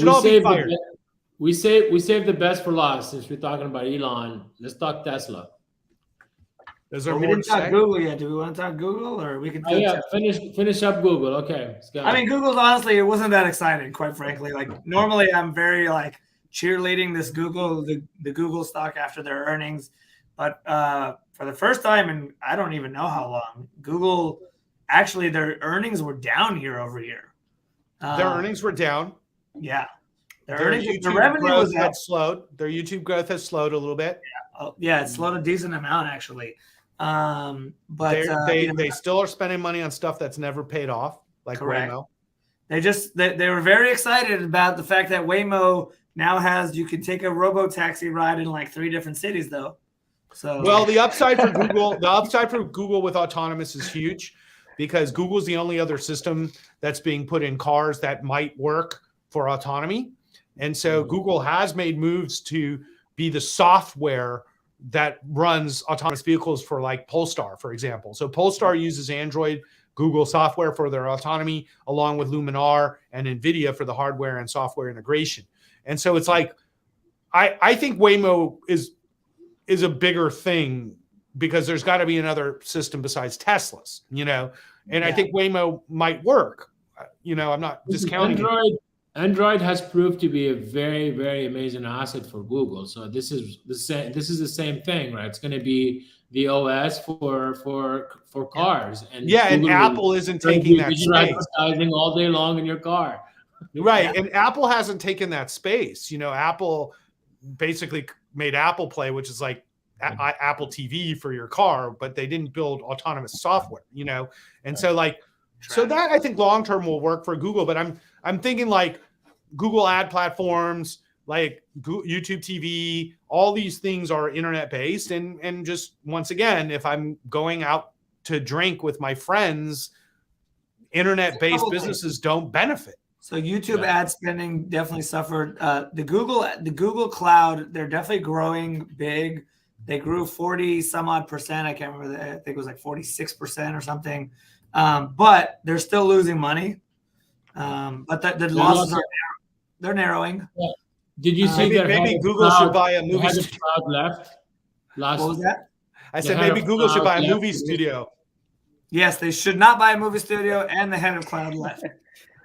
we save the best for last. Since we're talking about Elon, let's talk Tesla. Is there we didn't talk Google yet. Do we want to talk Google, or we can? Finish up Google. Okay, let's go. I mean, Google's honestly, it wasn't that exciting, quite frankly. Like normally, I'm very like cheerleading this the Google stock after their earnings, but for the first time in I don't even know how long, Google actually their earnings were down year over year. Their earnings were down. Yeah, their revenue had slowed. Their YouTube growth has slowed a little bit. Yeah, it slowed a decent amount actually. But they still are spending money on stuff that's never paid off, like correct. Waymo. They were very excited about the fact that Waymo now you can take a robo-taxi ride in like 3 different cities though. So well, the upside for Google with autonomous is huge because Google's the only other system that's being put in cars that might work for autonomy. And so Google has made moves to be the software that runs autonomous vehicles for like Polestar, for example. So Polestar uses Android Google software for their autonomy, along with Luminar and NVIDIA for the hardware and software integration. And so it's like, I think Waymo is a bigger thing because there's got to be another system besides Tesla's, and I think Waymo might work. I'm not discounting Android has proved to be a very, very amazing asset for Google. So this is the same thing, right? It's going to be the OS for cars. And Google and Apple isn't taking that space. Advertising all day long in your car. Right. And Apple hasn't taken that space. Apple basically made Apple Play, which is like Apple TV for your car, but they didn't build autonomous software, And so so that I think long-term will work for Google, but I'm thinking like Google ad platforms, like YouTube TV, all these things are internet-based. And just once again, if I'm going out to drink with my friends, internet-based businesses don't benefit. So YouTube ad spending definitely suffered. The Google Cloud, they're definitely growing big. They grew 40 some odd percent. I can't remember. I think it was like 46% or something. But they're still losing money. But the losses they're narrowing. Yeah. Did you see that maybe Google should buy a movie studio? What was that? I said maybe Google should buy a movie studio. Yes, they should not buy a movie studio, and the head of cloud left.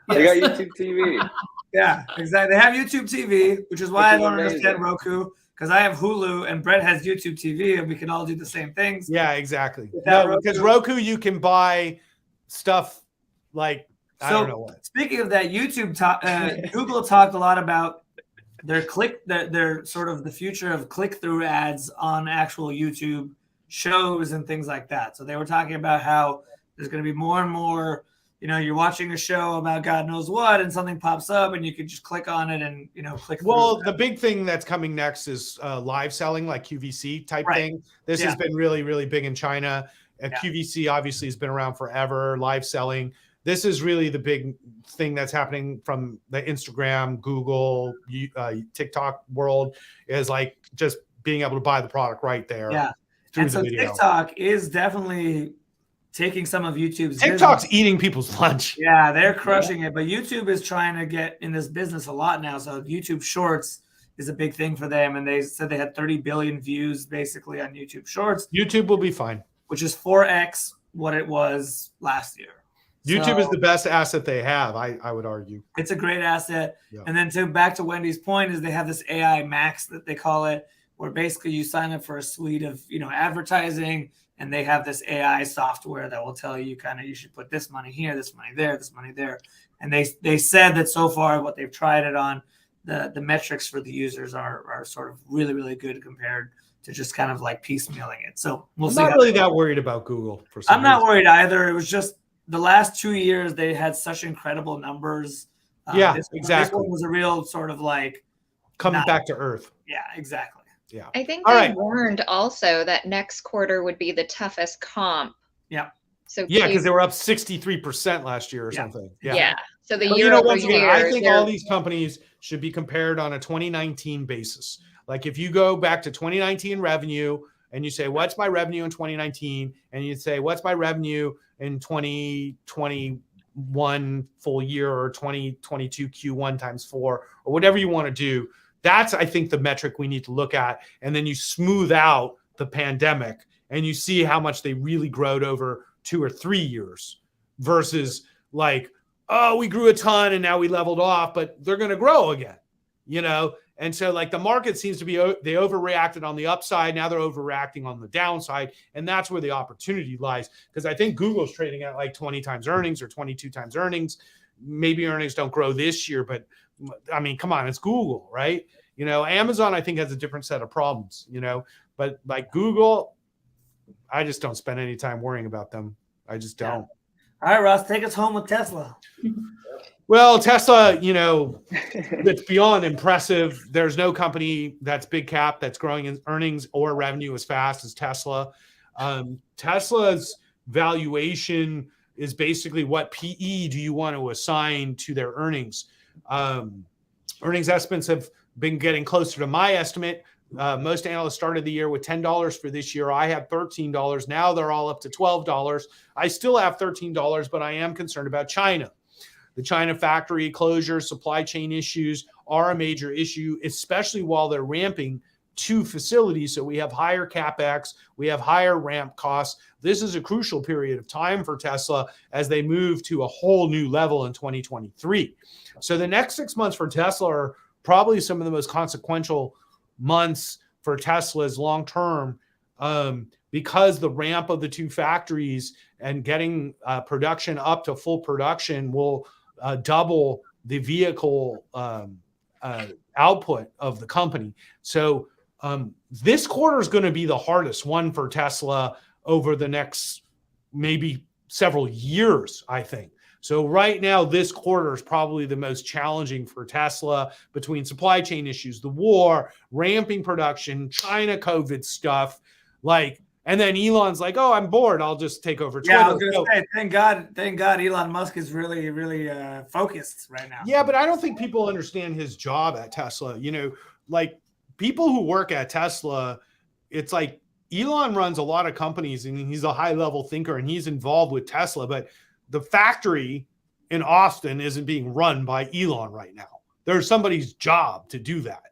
They got YouTube TV. Yeah, exactly. They have YouTube TV, which is why I don't understand Roku, because I have Hulu and Brett has YouTube TV, and we can all do the same things. Yeah, exactly. No, because Roku, you can buy stuff like I don't know what. Speaking of that, Google talked a lot about their sort of the future of click-through ads on actual YouTube shows and things like that. So they were talking about how there's going to be more and more. You're watching a show about God knows what, and something pops up, and you can just click on it and click. Well, the big thing that's coming next is live selling, like QVC type thing. This has been really, really big in China. QVC obviously has been around forever. Live selling. This is really the big thing that's happening from the Instagram, Google, TikTok world is like just being able to buy the product right there. Yeah, and so TikTok is definitely taking some of YouTube's TikTok's eating people's lunch. Yeah, they're crushing it. But YouTube is trying to get in this business a lot now. So YouTube Shorts is a big thing for them. And they said they had 30 billion views basically on YouTube Shorts. YouTube will be fine. Which is 4x what it was last year. YouTube is the best asset they have, I would argue. It's a great asset. Yeah. And then back to Wendy's point is they have this AI Max that they call it, where basically you sign up for a suite of advertising, and they have this AI software that will tell you kind of you should put this money here, this money there, this money there. And they said that so far what they've tried it on, the metrics for the users are sort of really, really good compared to just kind of like piecemealing it. So we'll see. I'm not really that worried about Google. I'm not worried either. It was just the last 2 years they had such incredible numbers. Exactly. This one was a real sort of like coming back to earth. Yeah, exactly. Yeah. I think they warned also that next quarter would be the toughest comp. Yeah. So because they were up 63% last year or something. Yeah. So the year over year, I think all these companies should be compared on a 2019 basis. Like if you go back to 2019 revenue and you say, what's my revenue in 2019? And you say, what's my revenue in 2021 full year or 2022 Q1 times 4 or whatever you want to do. That's, I think, the metric we need to look at. And then you smooth out the pandemic and you see how much they really growed over 2 or 3 years versus like, oh, we grew a ton and now we leveled off, but they're going to grow again, And so like the market seems to be, they overreacted on the upside. Now they're overreacting on the downside. And that's where the opportunity lies. Because I think Google's trading at like 20 times earnings or 22 times earnings. Maybe earnings don't grow this year, but I mean, come on, it's Google, right? Amazon, I think, has a different set of problems, but like Google, I just don't spend any time worrying about them. I just don't. All right, Ross, take us home with Tesla. Well, Tesla, it's beyond impressive. There's no company that's big cap that's growing in earnings or revenue as fast as Tesla. Tesla's valuation is basically what PE do you want to assign to their earnings. Earnings estimates have been getting closer to my estimate. Most analysts started the year with $10 for this year. I had $13. Now they're all up to $12. I still have $13, but I am concerned about China. The China factory closures, supply chain issues are a major issue, especially while they're ramping 2 facilities. So we have higher CapEx, we have higher ramp costs. This is a crucial period of time for Tesla as they move to a whole new level in 2023. So the next 6 months for Tesla are probably some of the most consequential months for Tesla's long term because the ramp of the 2 factories and getting production up to full production will double the vehicle output of the company. So this quarter is going to be the hardest one for Tesla over the next maybe several years, I think. So right now, this quarter is probably the most challenging for Tesla between supply chain issues, the war, ramping production, China COVID stuff, and then Elon's like, oh, I'm bored. I'll just take over Twitter. Yeah, I was going to say, thank God Elon Musk is really, really focused right now. Yeah, but I don't think people understand his job at Tesla. People who work at Tesla, it's like Elon runs a lot of companies and he's a high-level thinker and he's involved with Tesla, but the factory in Austin isn't being run by Elon right now. There's somebody's job to do that,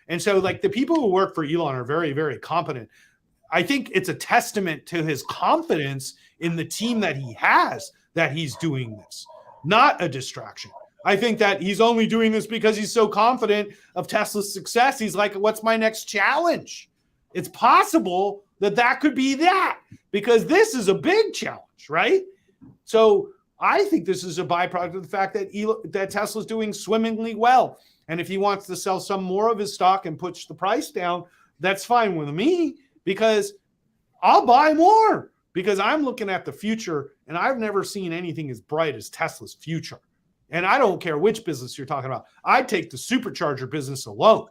And so the people who work for Elon are very, very competent. I think it's a testament to his confidence in the team that he has that he's doing this, not a distraction. I think that he's only doing this because he's so confident of Tesla's success. He's like, what's my next challenge? It's possible that could be that because this is a big challenge, right? So I think this is a byproduct of the fact that Tesla's doing swimmingly well. And if he wants to sell some more of his stock and push the price down, that's fine with me because I'll buy more because I'm looking at the future and I've never seen anything as bright as Tesla's future. And I don't care which business you're talking about. I'd take the supercharger business alone.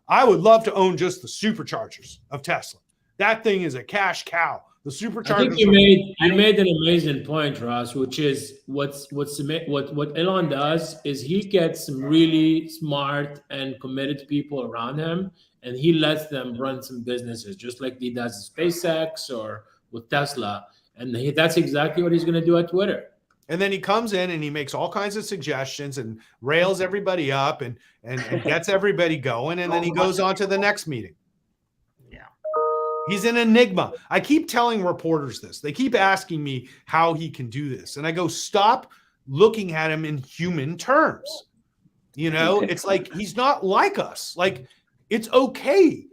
I would love to own just the superchargers of Tesla. That thing is a cash cow. The superchargers. I think you made an amazing point, Ross, which is what Elon does is he gets some really smart and committed people around him, and he lets them run some businesses, just like he does with SpaceX or with Tesla. And that's exactly what he's going to do at Twitter. And then he comes in and he makes all kinds of suggestions and rails everybody up and gets everybody going. And then he goes on to the next meeting. Yeah. He's an enigma. I keep telling reporters this. They keep asking me how he can do this. And I go, stop looking at him in human terms. It's like he's not like us. It's okay.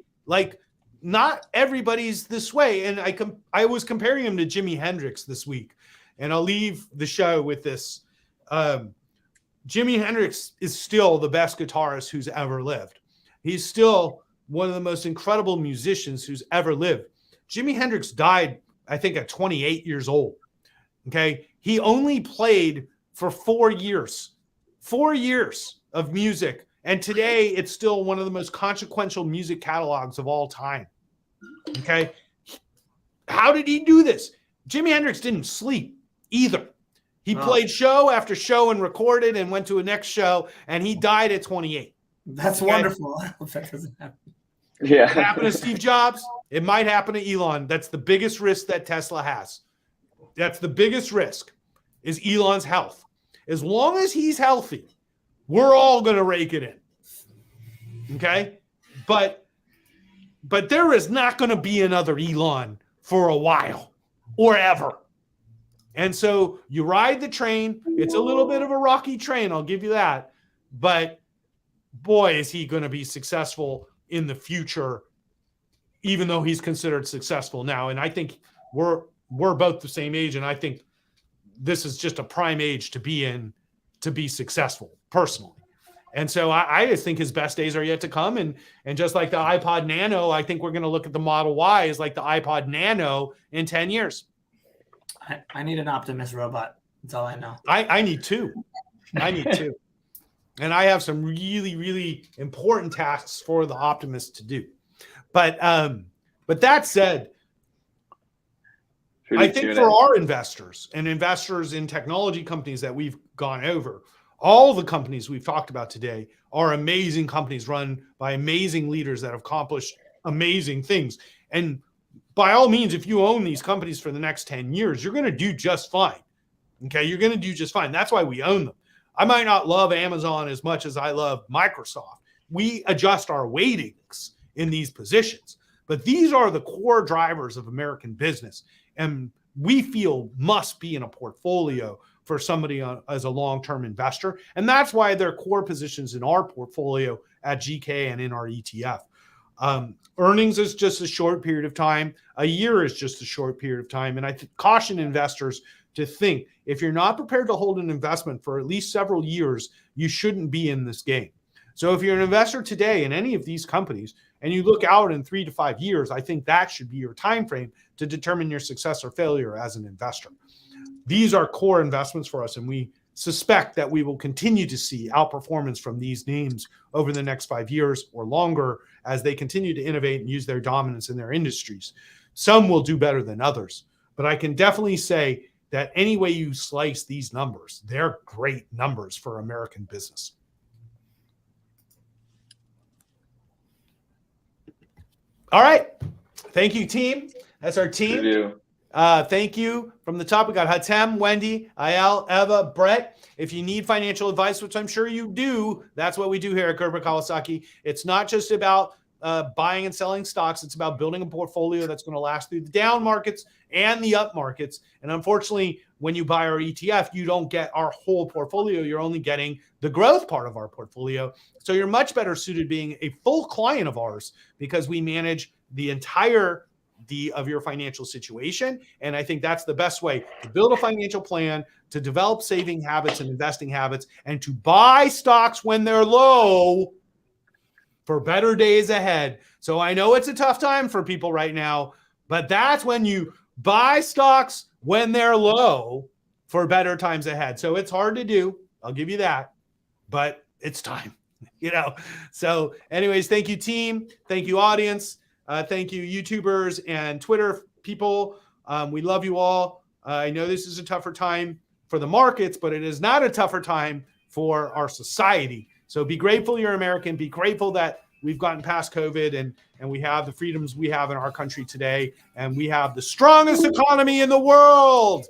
Not everybody's this way. And I was comparing him to Jimi Hendrix this week. And I'll leave the show with this. Jimi Hendrix is still the best guitarist who's ever lived. He's still one of the most incredible musicians who's ever lived. Jimi Hendrix died, I think, at 28 years old. Okay. He only played for 4 years of music. And today it's still one of the most consequential music catalogs of all time. Okay. How did he do this? Jimi Hendrix didn't sleep either. He played show after show and recorded and went to a next show, and he died at 28. That's wonderful. I hope that doesn't happen. Yeah. It happened to Steve Jobs. It might happen to Elon. That's the biggest risk that Tesla has. That's the biggest risk is Elon's health. As long as he's healthy, we're all going to rake it in. Okay? But there is not going to be another Elon for a while or ever. And so you ride the train. It's a little bit of a rocky train, I'll give you that. But boy, is he going to be successful in the future, even though he's considered successful now. And I think we're both the same age, and I think this is just a prime age to be in to be successful personally. And so I just think his best days are yet to come. And just like the iPod Nano, I think we're going to look at the Model Y as like the iPod Nano in 10 years. I need an Optimus robot. That's all I know. I need two. And I have some really, really important tasks for the Optimus to do. But that said, I think for our investors and investors in technology companies that we've gone over, all the companies we've talked about today are amazing companies run by amazing leaders that have accomplished amazing things. And by all means, if you own these companies for the next 10 years, you're going to do just fine. Okay, you're going to do just fine. That's why we own them. I might not love Amazon as much as I love Microsoft. We adjust our weightings in these positions. But these are the core drivers of American business. And we feel must be in a portfolio for somebody as a long-term investor. And that's why they're core positions in our portfolio at GK and in our ETF. Earnings is just a short period of time. A year is just a short period of time. And I caution investors to think if you're not prepared to hold an investment for at least several years, you shouldn't be in this game. So if you're an investor today in any of these companies and you look out in 3 to 5 years, I think that should be your time frame to determine your success or failure as an investor. These are core investments for us, and we suspect that we will continue to see outperformance from these names over the next 5 years or longer as they continue to innovate and use their dominance in their industries. Some will do better than others, but I can definitely say that any way you slice these numbers, they're great numbers for American business. All right. Thank you, team. That's our team. Thank you. From the top, we got Hatem, Wendy, Ayal, Eva, Brett. If you need financial advice, which I'm sure you do, that's what we do here at Gerber Kawasaki. It's not just about buying and selling stocks. It's about building a portfolio that's going to last through the down markets and the up markets. And unfortunately, when you buy our ETF, you don't get our whole portfolio. You're only getting the growth part of our portfolio. So you're much better suited being a full client of ours because we manage the entire of your financial situation. And I think that's the best way to build a financial plan, to develop saving habits and investing habits, and to buy stocks when they're low for better days ahead. So I know it's a tough time for people right now, but that's when you buy stocks when they're low for better times ahead. So it's hard to do. I'll give you that, but it's time, So anyways, thank you, team. Thank you, audience. Thank you, YouTubers and Twitter people. We love you all. I know this is a tougher time for the markets, but it is not a tougher time for our society. So be grateful you're American. Be grateful that we've gotten past COVID and we have the freedoms we have in our country today. And we have the strongest economy in the world.